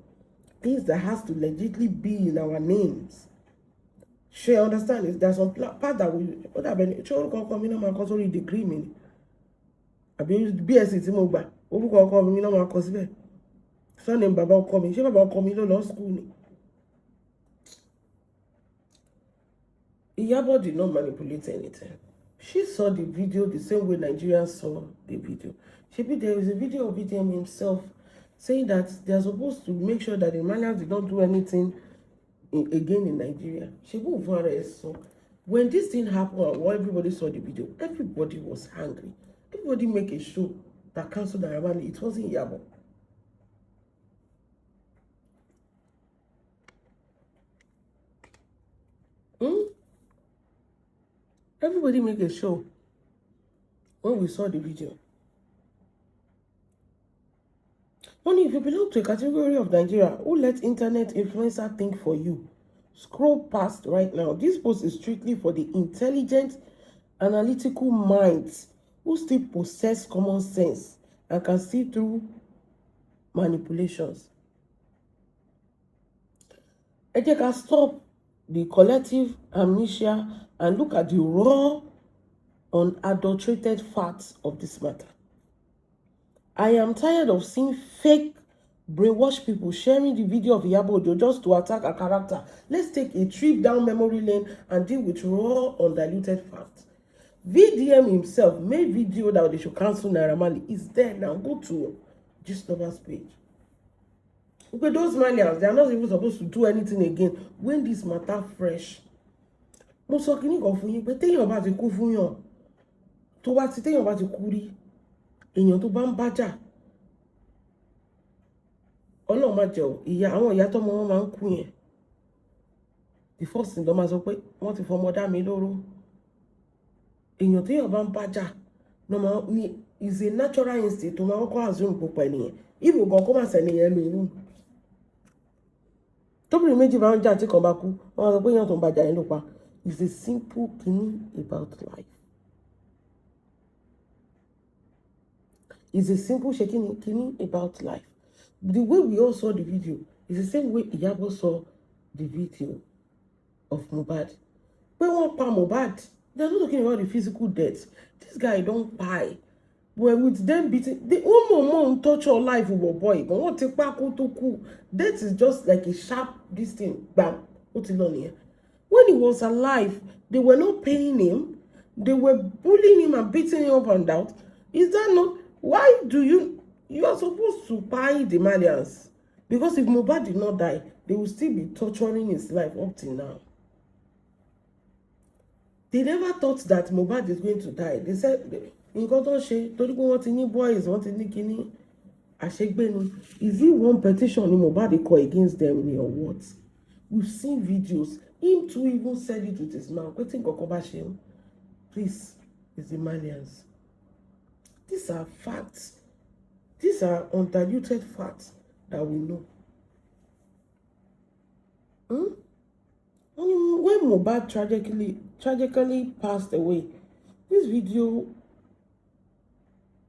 Things that has to legitimately be in our names. She understand it. There's some part that will what happened. She will come in and console degree me. I be BSc tí mo gbà. Orúkọ ọkọ mi náà máa kọ síbẹ̀ surname bàbá ọkọ mi ṣé bàbá ọkọ mi ló lọ school ni. Iyabo did not manipulate anything. She saw the video the same way Nigerians saw the video. There is a video of him himself saying that they are supposed to make sure that the Malians did not do anything again in Nigeria. So when this thing happened, when everybody saw the video, everybody was angry. Everybody make a show that cancelled the Ramani. It wasn't Iyabo. Everybody make a show when we saw the video. Only if you belong to a category of Nigeria who let internet influencer think for you, scroll past right now. This post is strictly for the intelligent, analytical minds who still possess common sense and can see through manipulations. Ẹ jẹ́ ká stop the collective amnesia and look at the raw, unadulterated facts of this matter. I am tired of seeing fake, brainwashed people sharing the video of Iyabo Ojo just to attack a character. Let's take a trip down memory lane and deal with raw, undiluted facts. VDM himself made video that they should cancel Naira Marley. It's there now. Go to Gist Lovers page. Okay, those Malians, they are not even supposed to do anything again when this matter fresh. Mo sọ kíní kan fún yín pé téèyàn bá ti kú fún yàn tó bá ti téèyàn bá ti kú rí èèyàn tó bá ń bájà Ọlọ́run má jẹ́ o ìyá àwọn ìyá tọ́mọ wọn máa ń kú yẹn the first thing ló máa sọ pé wọ́n ti fọmọ dá mi lóró. Èèyàn téèyàn bá ń bájà normal ni is a natural instinct tó máa ń kọ́ assume púpọ̀ ènìyàn even gan kó má sẹ́niyẹn lóyún. Tóbìnrin méjì bá ń jà tí kan bá kú wọ́n máa sọ pé èèyàn tó ń bájà yẹn ló pa. It's a simple thing about life. It's a simple thing about life. The way we all saw the video is the same way Iyabo saw the video of Mohbad. When one pa Mohbad, they're not talking about the physical death. This guy don't buy. Well, with them beating, the one more touch your life with a boy. But what take back to cool? That is just like a sharp this thing. Bam. What's it on here? When he was alive, they were not paying him. They were bullying him and beating him up and down. Is that not? Why do you are supposed to buy the Malians? Because if Mohbad did not die, they will still be torturing his life up till now. They never thought that Mohbad is going to die. They said, nǹkan tó ń ṣe torí pé wọ́n ti ní boys, wọ́n ti ní kíní àṣegbé ni. Is it one petition ni Mohbad call against them or what? We've seen videos. Him too even said it with his mouth. Pé tí nǹkan bá ṣe him, please, it's the Malians. These are facts. These are undiluted facts that we know. When Mohbad tragically passed away, this video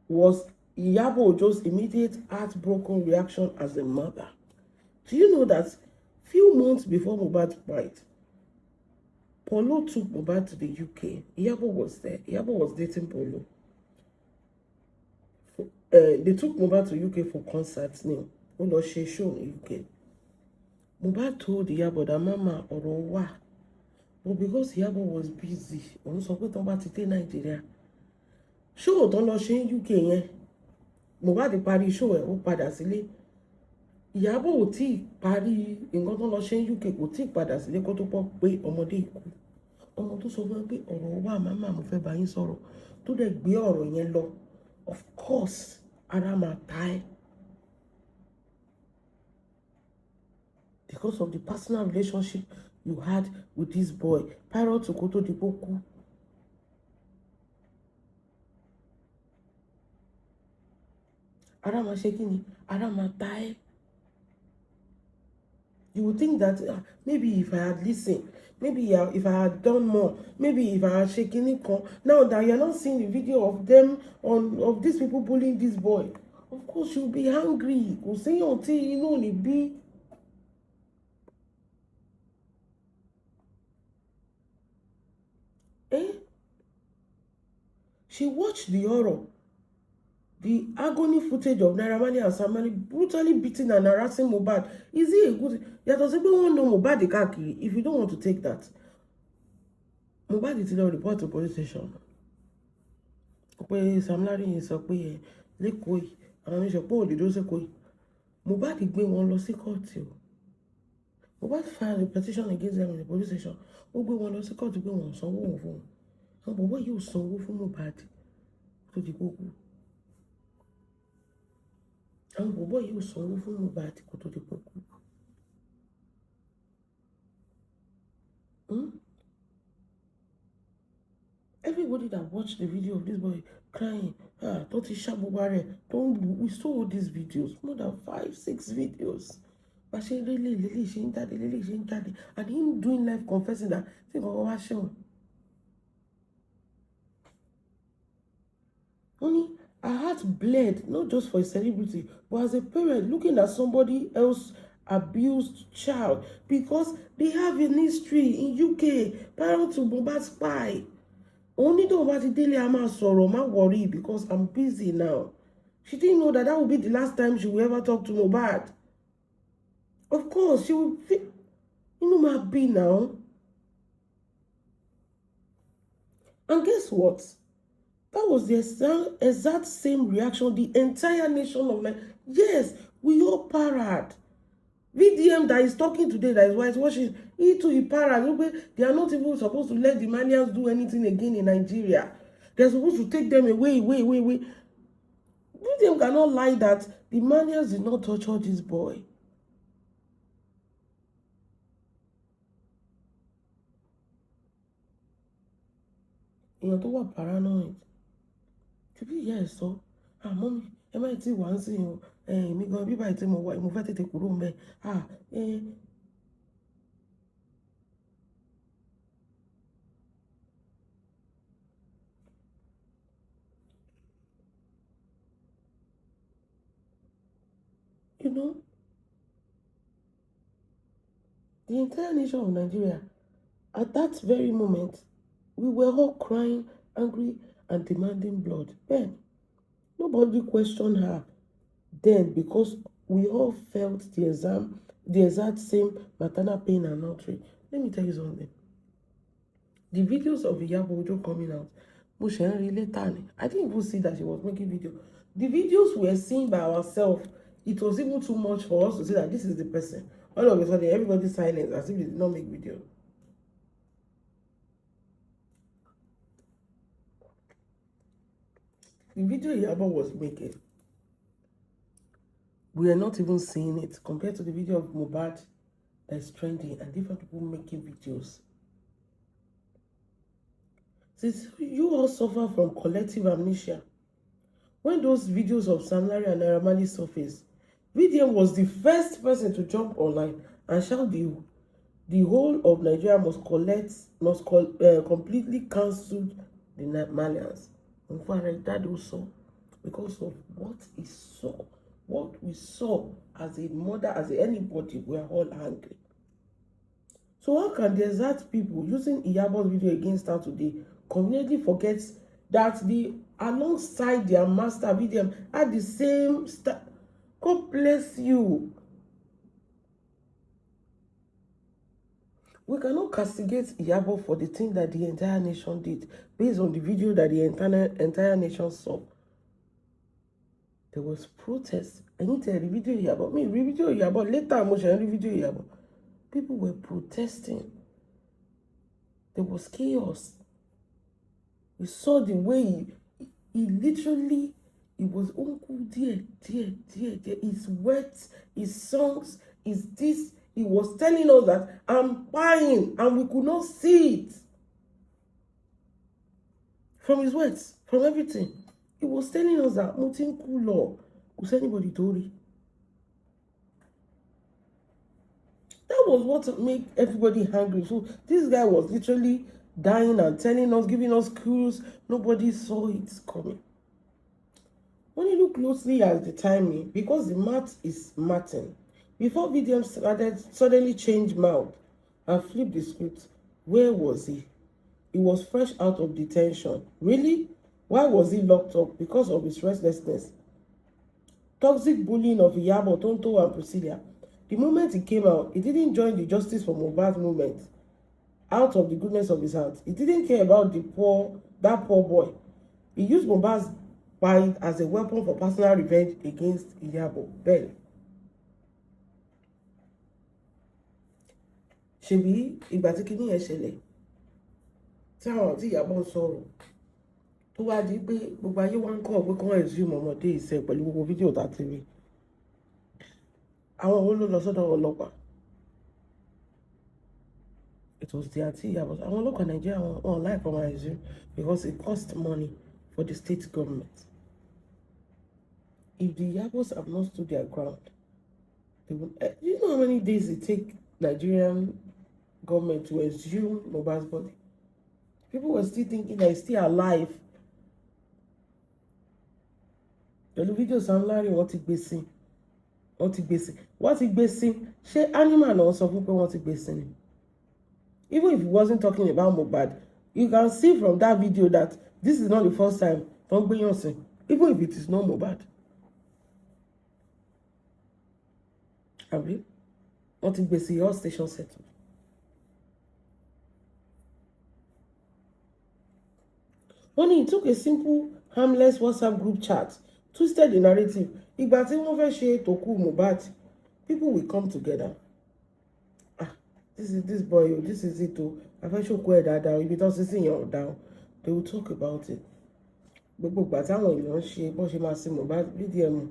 was Iyabo Ojo's immediate heartbroken reaction as a mother. Do you know that few months before Mohbad died, Polo took Mohbad to the UK. Iyabo was there. Iyabo was dating Polo. They took Mohbad to UK for concerts now. Ó lọ ṣe show in UK. Mohbad told Iyabo that Mama ọ̀rọ̀ wà. But because Iyabo was busy, òun sọ pé tọ́n bá ti dé Nàìjíríà. Show tọ́n lọ ṣe ní UK yẹn. Mohbad parí show ẹ̀ ó padà sílé. Iyabo ò tí parí nǹkan tọ́n lọ ṣe ní UK kò tí padà sílé kó tó pọ̀ pé ọmọdé ikú. Ọmọ tó sọ fún pé ọ̀rọ̀ wà Mama mo fẹ́ bá yín sọ̀rọ̀ tó dẹ̀ gbé ọ̀rọ̀ yẹn lọ. Of course, ara máa ta ẹ́. Because of the personal relationship you had with this boy prior to kó tó di pé ó kú. Ara máa ṣe kí ni? Ara máa ta ẹ́. You would think that maybe if I had listened, maybe if I had done more, maybe if I had shaken it. Now that you're not seeing the video of them of these people bullying this boy, of course you'll be angry. Kò séyàn tí inú ò ní bí. She watched the horror, the agony footage of Naira Marley and Sam Larry brutally beating and harassing Mohbad. Is it a good? Yàtọ̀ sí pé wọ́n know Mohbad káàkiri. If you don't want to take that, Mohbad ti lọ report to police station. Pé Sam Larry yìí sọ pé lẹ́kọ̀ọ́ yìí àwọn mi sọ pé òde dó sẹ́kọ̀ọ́ yìí. Mohbad gbé wọn lọ sí kóòtù o. Mohbad filed a petition against them in the police station. Ó gbé wọn lọ sí kóòtù pé wọ́n sanwó wọn fún wọn. Àwọn bọ̀bọ̀ yóò sanwó fún Mohbad tó di kókó. Àwọn bọ̀bọ̀ yóò sanwó fún Mohbad kó tó di kókó. Everybody that watched the video of this boy crying, don't he sharp Bere, we saw all these videos, more than 5-6 videos. But she really, she ain't daddy, and him doing live confessing that think of our show. Only her heart bled, not just for a celebrity, but as a parent looking at somebody else abused child because they have an history in UK prior to Mohbad's spy. Only though about the daily ama sorrow, ma worry because I'm busy now. She didn't know that would be the last time she will ever talk to Mohbad. Of course, she will feel, my be now. And guess what? That was the exact same reaction the entire nation of men. Yes, we all parad. VDM that is talking today, that is why it's watching, Etun parad. They are not even supposed to let the Malians do anything again in Nigeria. They're supposed to take them away. VDM cannot lie that the Malians did not torture this boy. èèyàn tó wà paranoid ṣe bí ìyá ẹ̀ sọ mọ́mí ẹ má tí wà ń sìn o èmi gan bíbá ìtí mo wà mo fẹ́ tètè kúrò ń bẹ̀ you know, the entire nation of Nigeria, at that very moment, we were all crying, angry, and demanding blood. Then, nobody questioned her then because we all felt the exact same maternal pain and outrage. Let me tell you something. The videos of Iyabo Ojo coming out, I didn't even see that she was making videos. The videos we were seeing by ourselves, it was even too much for us to say that this is the person. All of a sudden, everybody silent as if they did not make video. The video Iyabo was making, we are not even seeing it compared to the video of Mohbad that is trending and different people making videos. Since you all suffer from collective amnesia, when those videos of Sam Larry and Naira Marley surfaced, VDM was the first person to jump online and shout the whole of Nigeria must completely cancel the Malians. And for that also, because of what he saw, what we saw as a mother, as anybody, we are all angry. So how can the exact people using Iyabo's video against her today conveniently forget that alongside their master VDM had the same God bless you. We cannot castigate Iyabo for the thing that the entire nation did based on the video that the entire nation saw. There was protest. I need to video Iyabo. Video Iyabo. Later, I'm going to video Iyabo. People were protesting. There was chaos. We saw the way he literally, it was uncle dear. His words, his songs, his this. He was telling us that I'm buying, and we could not see it. From his words, from everything. He was telling us that nothing cool was anybody told it. That was what made everybody angry. So this guy was literally dying and telling us, giving us clues. Nobody saw it coming. When you look closely at the timing, because the math is matching, before VDM suddenly changed mouth and flipped the script, where was he? He was fresh out of detention. Really? Why was he locked up? Because of his restlessness. Toxic bullying of Iyabo, Tonto, and Priscilla. The moment he came out, he didn't join the Justice for Mohbad movement out of the goodness of his heart. He didn't care about that poor boy. He used Mohbad's fight as a weapon for personal revenge against Iyabo. Bere. Ṣebí ìgbà tí kíní yẹn ṣẹlẹ̀ tí àwọn tí Iyabo sọ̀rọ̀ tó wá di pé gbogbo ayé wá ń kọ́ pé kán resume ọmọdé ìṣe pẹ̀lú gbogbo fídíò tá a ti rí. Àwọn owó ló lọ sọ́dọ̀ ọlọ́pàá. It was the àti Iyabo. Àwọn ọlọ́pàá Nigeria wọn like ọmọ resume because it cost money for the state government. If the Iyabos have not stood their ground, they will, you know how many days it take Nigerian government to exhume Mohbad's body? People were still thinking that he's still alive. The video Sam Larry wọ́n ti gbé sí. Ṣé animal náà sọ fún pé wọ́n ti gbé sí ni? Even if he wasn't talking about Mohbad, you can see from that video that this is not the first time don't gbé yàn sí, even if it is not Mohbad. Àbí? Wọ́n ti gbé sí all station settled. Only he took a simple, harmless WhatsApp group chat, twisted the narrative. Ìgbà tí wọ́n fẹ́ ṣe tòkú Mohbad, people will come together. This is this boy, this is it. I fẹ́ ṣòkú ẹ̀ dáadáa, ibi tó ṣe sí yàn down. They will talk about it. Gbogbo ìgbà táwọn èèyàn ṣe bó ṣe máa ṣe Mohbad VDM,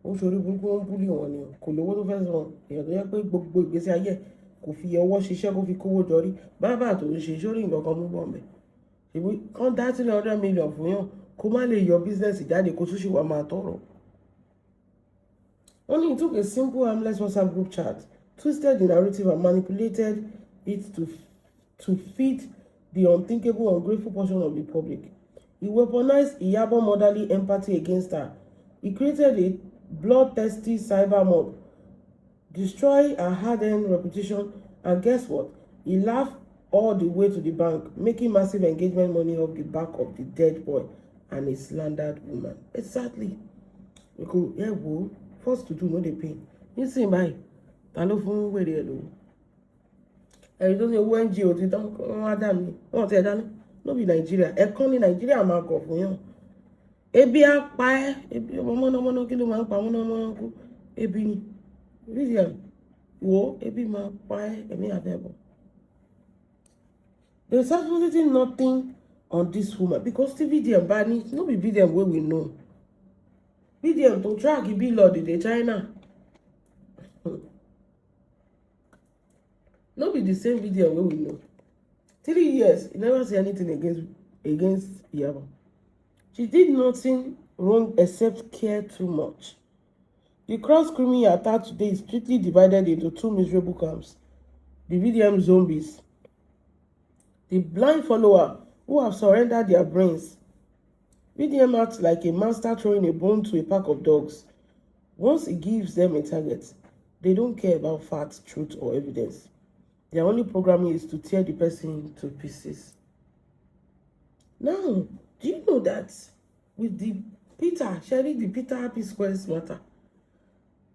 ó ṣorí burúkú wọn búlì wọn ni kò lówó tó fẹ́ sọ èèyàn tó yẹ pé gbogbo ìgbésí ayé kò fi ọwọ́ ṣiṣẹ́ kó fi kówó jọrí bábà tó ń ṣe sórí nǹkan kan mú bọ̀ mẹ́. We can't that 300 million fún yàn kó má lè yọ business jáde kó tún ṣì wá máa tọrọ. Only he took a simple harmless WhatsApp group chat, twisted the narrative and manipulated it to feed the unthinkable, ungrateful portion of the public. He weaponized Iyabo motherly empathy against her. He created a bloodthirsty cyber mob, destroyed her hard-earned reputation, and guess what? He laughed all the way to the bank, making massive engagement money off the back of the dead boy and a slandered woman. Exactly. We could, yeah, whoa. First to do no dey pain. You see my ta ló fún wèrè ẹ̀ lówó. Ẹ̀rí tó ní owó NGO ti tán wọ́n á dà mí. Wọ́n ti ẹ̀ dáná. No be Nigeria. Ẹ̀kan ní Nigeria máa kọ̀ fún yàn. Ebi á pa ẹ́. Ebi ọmọ mọ́nàmọ́ná kí ló máa ń pa mọ́nàmọ́ná kú. Ebi ni. Vivian, wo ebi máa pa ẹ́ ẹ̀mí àbẹ̀bọ̀. There's absolutely nothing on this woman because the VDM bá ní no be VDM wey we know. VDM to track e be lord in China. No be the same VDM wey we know. 3 years, he never say anything against Iyabo. She did nothing wrong except care too much. The cross-screaming attack today is strictly divided into two miserable camps. The VDM zombies. The blind follower who have surrendered their brains. VDM acts like a master throwing a bone to a pack of dogs. Once he gives them a target, they don't care about facts, truth, or evidence. Their only programming is to tear the person to pieces. Now, do you know that with the Peter, sharing the Peter Happy Squares matter,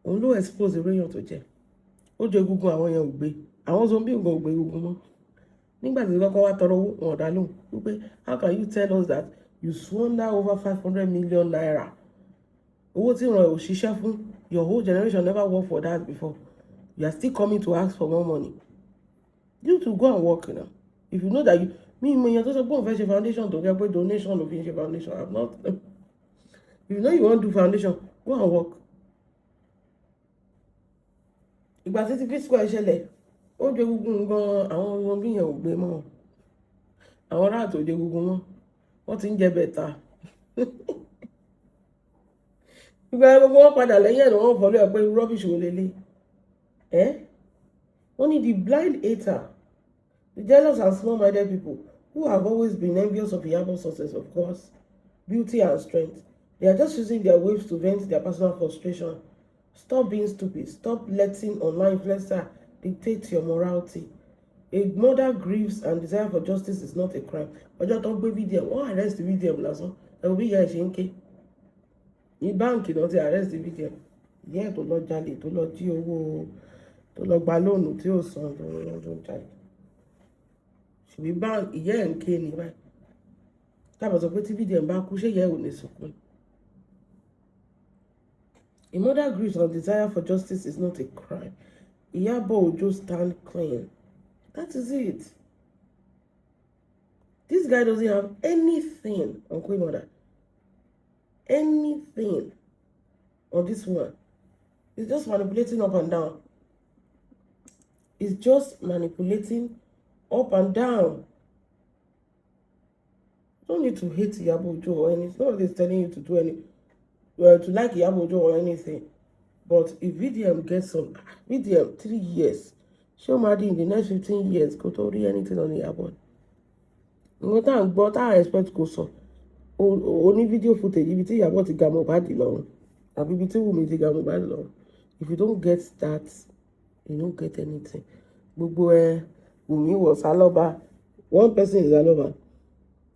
òun ló expose èèyàn tó jẹ́. Ó jẹ́ egungun àwọn èèyàn ò gbé. Àwọn zombie ò gbé egungun mọ́. Nígbà tí kọ́kọ́ wá tọrọ owó wọn dá lóhùn wípé how can you tell us that you squander over 500 million naira? Owó tí ìran ò ṣiṣẹ́ fún, your whole generation never worked for that before. You are still coming to ask for more money. You to go and work now. If you know that you èèyàn tó sọ pé òun fẹ́ ṣe foundation tó jẹ́ pé donation ló fi ń ṣe foundation. I'm not. If you know you want to do foundation, go and work. Ìgbà tí ti P-Square ṣẹlẹ̀, ó jẹ egungun gan àwọn ọmọ bí yẹn ò gbé mọ́. Àwọn ará àtò jẹ egungun mọ́. Wọ́n ti ń jẹ bẹ̀ta. Ìgbà gbogbo wọn padà lẹ́yìn ẹ̀rọ wọn fọ́lọ́ ẹ̀ pé rubbish wò lélẹ̀. Only the blind hater, the jealous and small-minded people who have always been envious of Iyabo's success, of course, beauty and strength. They are just using their waves to vent their personal frustration. Stop being stupid. Stop letting online influencer dictate your morality. A mother grieves and desire for justice is not a crime. Ọjọ́ tó gbé VDM, wọ́n arrest VDM lásán. Ẹ̀rù bí ìyá ẹ̀ ṣe ń ké. Ní báǹkì náà ti arrest VDM. Ìyá ẹ̀ tó lọ jalè, tó lọ jí owó, tó lọ gba lóònù tí ó san tó ń jalè. Ṣùgbọ́n báǹkì ìyá ẹ̀ ń ké ní báyìí. Tábà sọ pé tí VDM bá kú, ṣé ìyá ẹ̀ ò ní sunkún? A mother grieves and desire for justice is not a crime. Iyabo will just stand clean. That is it. This guy doesn't have anything on Queen Mother. Anything on this one. He's just manipulating up and down. He's just manipulating up and down. You don't need to hate Iyabo Ojo or anything. Nobody's telling you to do anything. Well, to like Iyabo Ojo or anything. But if VDM gets some, VDM 3 years, show Madi in the next 15 years, go to read anything on Iyabo. No time, but I expect go so. Only video footage, if you Iyabo ti ga Mohbad long, and if you Wunmi ti ga Mohbad long, if you don't get that, you don't get anything. Gbogbo Wunmi was Aloba. One person is Aloba.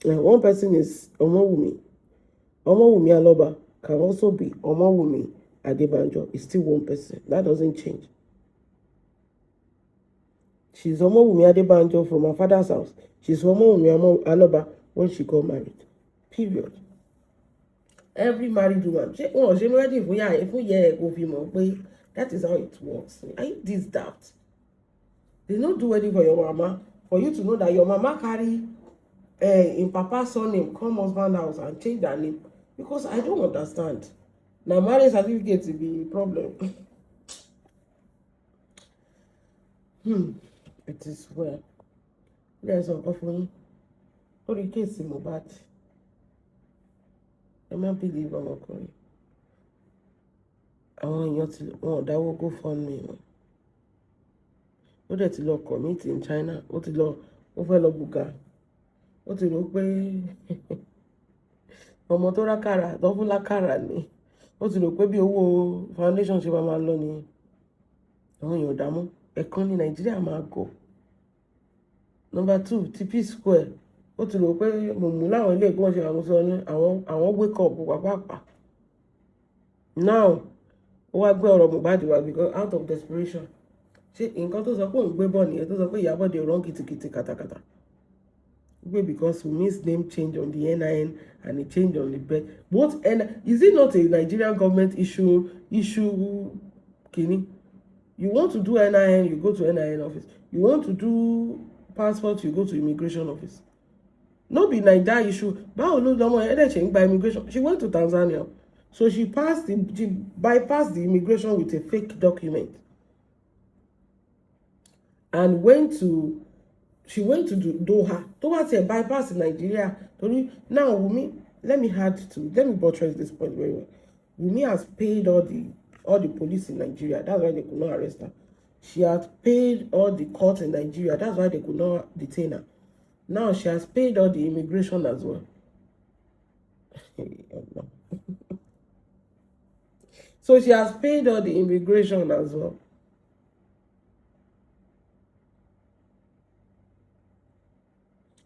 One person is Omowumi. Omowumi Aloba can also be Omowumi Adebanjo. It's still one person. That doesn't change. She's Omowumi Adebanjo from her father's house. She's Omowumi Aloba when she got married. Period. Every married woman. That is how it works. Are you this daft? They don't do anything for your mama. For you to know that your mama carry in Papa's surname, come husband house and change their name. Because I don't understand. Now marriage certificate will be a problem. It is well. There's some coffee. lórí kéèsì Mohbad. Ẹ má believe ọmọkùnrin. Àwọn èèyàn tí wọn ò dáwọ́ GoFundMe wọn. Ó dẹ̀ ti lọ commit in China. Ó fẹ́ lọ bùgà. Ó ti rò pé ọmọ tó rákàrà tó fún lákàrà ni. Ó ti rò pé bí owó foundation ṣe máa lọ ni àwọn èèyàn dààmú. Ẹ̀kan ní Nàìjíríà máa gọ̀. Number 2, ti P-Square. Ó ti rò pé mùmú láwọn ilé ìgbọ́n ṣe àwọn sọ ní àwọn wake up pàápàá. Now, ó wá gbé ọ̀rọ̀ Mohbad wá because out of desperation. Ṣé nǹkan tó sọ pé òun gbé bọ̀ nìyẹn tó sọ pé Ìyábọ̀ dé rán kìtìkìtì kàtàkàtà. Gbé because Wumi's name change on the NIN and it changed on the birth. Both is it not a Nigerian government issue kini? You want to do NIN, you go to NIN office. You want to do passport, you go to immigration office. No be Nigeria issue. Báwo ló lọ́mọ ẹ̀ dẹ̀ ṣe ń gba immigration? She went to Tanzania. So she bypassed the immigration with a fake document. And she went to Doha. Doha said bypass in Nigeria. Now Wumi, let me buttress this point very well. Wumi has paid all the police in Nigeria. That's why they could not arrest her. She has paid all the courts in Nigeria. That's why they could not detain her. Now she has paid all the immigration as well. So she has paid all the immigration as well.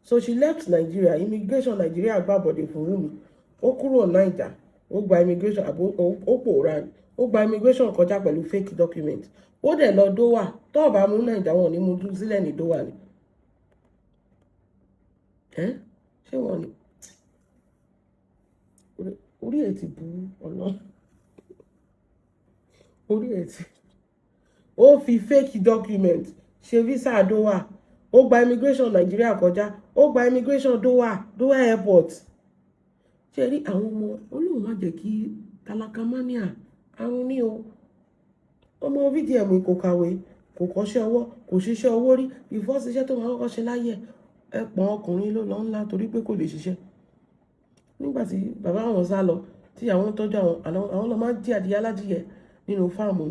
So she left Nigeria. Immigration Nigeria gba body for Wumi. Ó kúrò Naija. Ó gba immigration ó pòórá. Ó gba immigration kọjá pẹ̀lú fake document. Ó dẹ̀ lọ Doha. Tó bá mú Naija wọn ní mú sílẹ̀ ní Doha ni. Ṣé wọ́n ní? Orí ẹ̀ ti bú ọ̀nà. Orí ẹ̀ ti. Ó fi fake document ṣe visa Doha. Ó gba immigration Nigeria kọjá. Ó gba immigration Doha airport. Ṣé rí àwọn ọmọ Ọlọ́run má jẹ́ kí talakamania àrùn ní o. Ọmọ VDM kò kàwé, kò kọ́ṣẹ́ ọwọ́, kò ṣiṣẹ́ owó rí. Before ṣiṣẹ́ tó máa kọ́kọ́ ṣe láyé ẹ̀pọ̀n ọkùnrin ló lọ ńlá torí pé kò lè ṣiṣẹ́. Nígbà tí bàbá àwọn sá lọ, tí àwọn tọ́jú àwọn lọ máa ń jí adìyẹ aládìyẹ nínú fáàmù.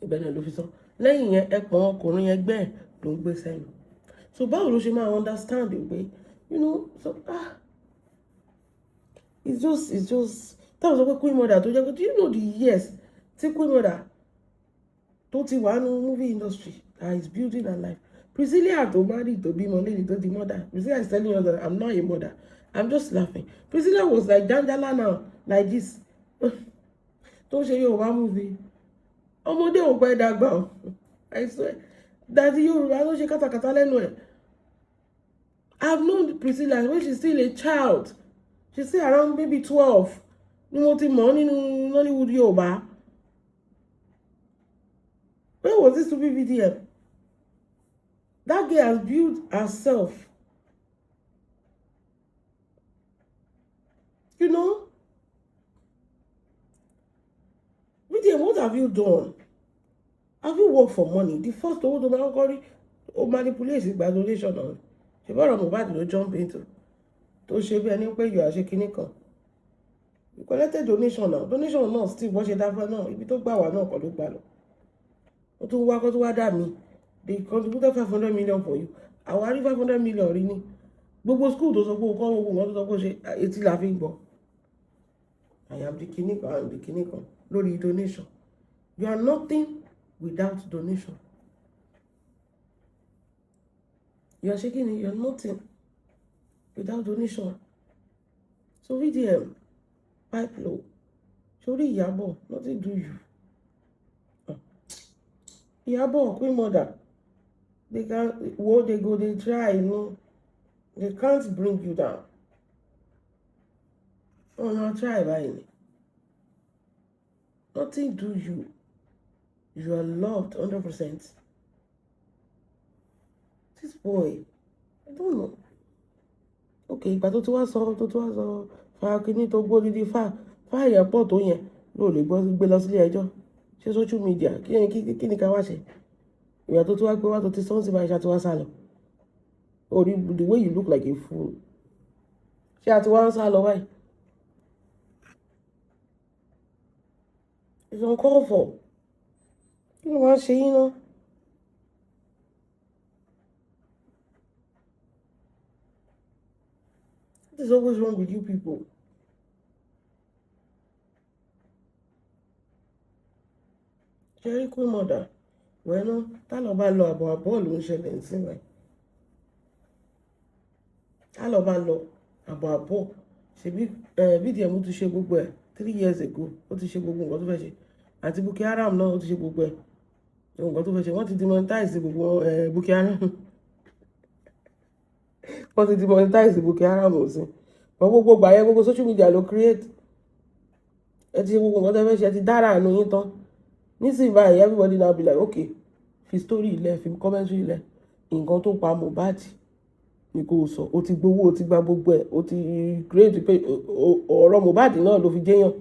Ibẹ̀ náà ló fi sọ. Lẹ́yìn yẹn ẹ̀pọ̀n ọkùnrin ẹgbẹ́ ẹ̀ ló ń gbé sẹ́yìn. So báwo ló ṣe máa understand pé it's just that was a Queen Mother tó jẹ́ pé do you know the years tí Queen Mother tó ti wà nínú movie industry that is building her life. Priscilla tó married tó bímọ lẹ́yìn tó di mother. Priscilla is telling us that I'm not a mother. I'm just laughing. Priscilla was like Dandala now, like this. Tó ṣe Yorùbá movie. Ọmọdé ò pẹ́ dàgbà o. I swear. Daddy Yorùbá ló ṣe kátàkátà lẹ́nu ẹ̀. I've known Priscilla when she's still a child. She's still around maybe 12. Ni mo ti mọ̀ nínú Nollywood Yorùbá. Where was this stupid VDM? That girl has built herself. You know? VDM, what have you done? Have you worked for money? The first owó tó máa ń kọ́rí ó manipulate ìgbà donation náà. Ṣé bọ́ọ̀rọ̀ Mohbad ló jump into? Tó ṣe bí ẹni pé yóò àṣẹ kinní kan. You collected donation now. Donation náà still bọ́ ṣe dáfẹ́ náà. Ibi tó gbà wá náà kọ́ ló gbà lọ. Ó tún wá kó tó wá dà mí. They contributed 500 million for you. Àwọn arí 500 million rí ní. Gbogbo school tó sọ pé o kọ́ gbogbo wọn tó sọ pé o ṣe etí la fi ń gbọ́. I am the kinní kan, I am the kinní kan. Lórí donation. You are nothing without donation. You are shaking it, you are nothing without donation. So VDM, pipe low. Sorry, Ìyábọ̀, nothing do you. Ìyábọ̀, Queen Mother. They try, you know. They can't bring you down. Oh, no, try buying. Nothing do you. You are loved 100%. This boy, I don't know. Okay, but tó wá sọ fa kíní tó gbó dídí fa èèyàn pọ̀ tó yẹn ló lè gbé lọ sílé ẹjọ́. Ṣé social media kí ni ká wá ṣe? Ìyà tó wá gbé wá tó ti sọ́n sí bá iṣẹ́ tó wá sá lọ. Or the way you look like a fool. Ṣé àti wá ń sá lọ báyìí? It's uncalled for. Kí ló máa ń ṣe yín náà? What is always wrong with you people? Jerry Queen mother. Well, tá lọ bá lọ àbọ̀ ló ń ṣẹlẹ̀ ní sinmi. Tá lọ bá lọ àbọ̀ ṣebí BDM ti ṣe gbogbo ẹ̀ 3 years ago. Ó ti ṣe gbogbo nǹkan tó fẹ́ ṣe. Àti Boko Haram náà ó ti ṣe gbogbo ẹ̀. Nǹkan tó fẹ́ ṣe wọ́n ti demonetize gbogbo Boko Haram. Wọ́n ti demonetize Boko Haram sí. Wọ́n gbogbo gbà yẹn gbogbo social media ló create. Ẹ ti ṣe gbogbo nǹkan tó fẹ́ ṣe ẹ ti dára àánú yín tán. Nísìnyí báyìí everybody now be like okay fi story ilẹ̀ fi commentary ilẹ̀ nǹkan tó pa Mohbad ni kò sọ o ti gbowó o ti gba gbogbo ẹ̀ o ti create pé ọ̀rọ̀ Mohbad náà ló fi jẹ́yàn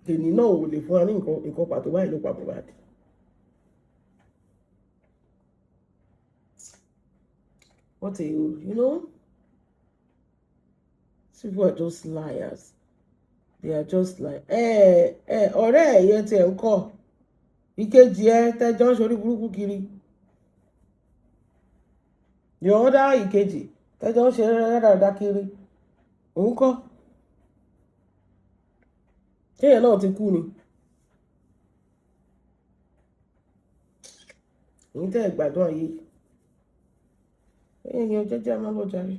tèmi náà ò lè fún wa ní nǹkan pàtó báyìí ló pa Mohbad. What are you people are just liars. They are just like ọ̀rẹ́ ẹ̀yẹ tiẹ̀ ń kọ́ ìkejì ẹ tẹjọ́ ń ṣorí burúkú kiri yọ̀ọ́dá ìkejì tẹjọ́ ń ṣe rẹ́rẹ́rẹ́dá kiri òun kọ́ kéèyàn náà ti kú ni èyí tẹ́ ẹ̀ gbádùn ayé èèyàn jẹ́jẹ́ máa lọ jàre.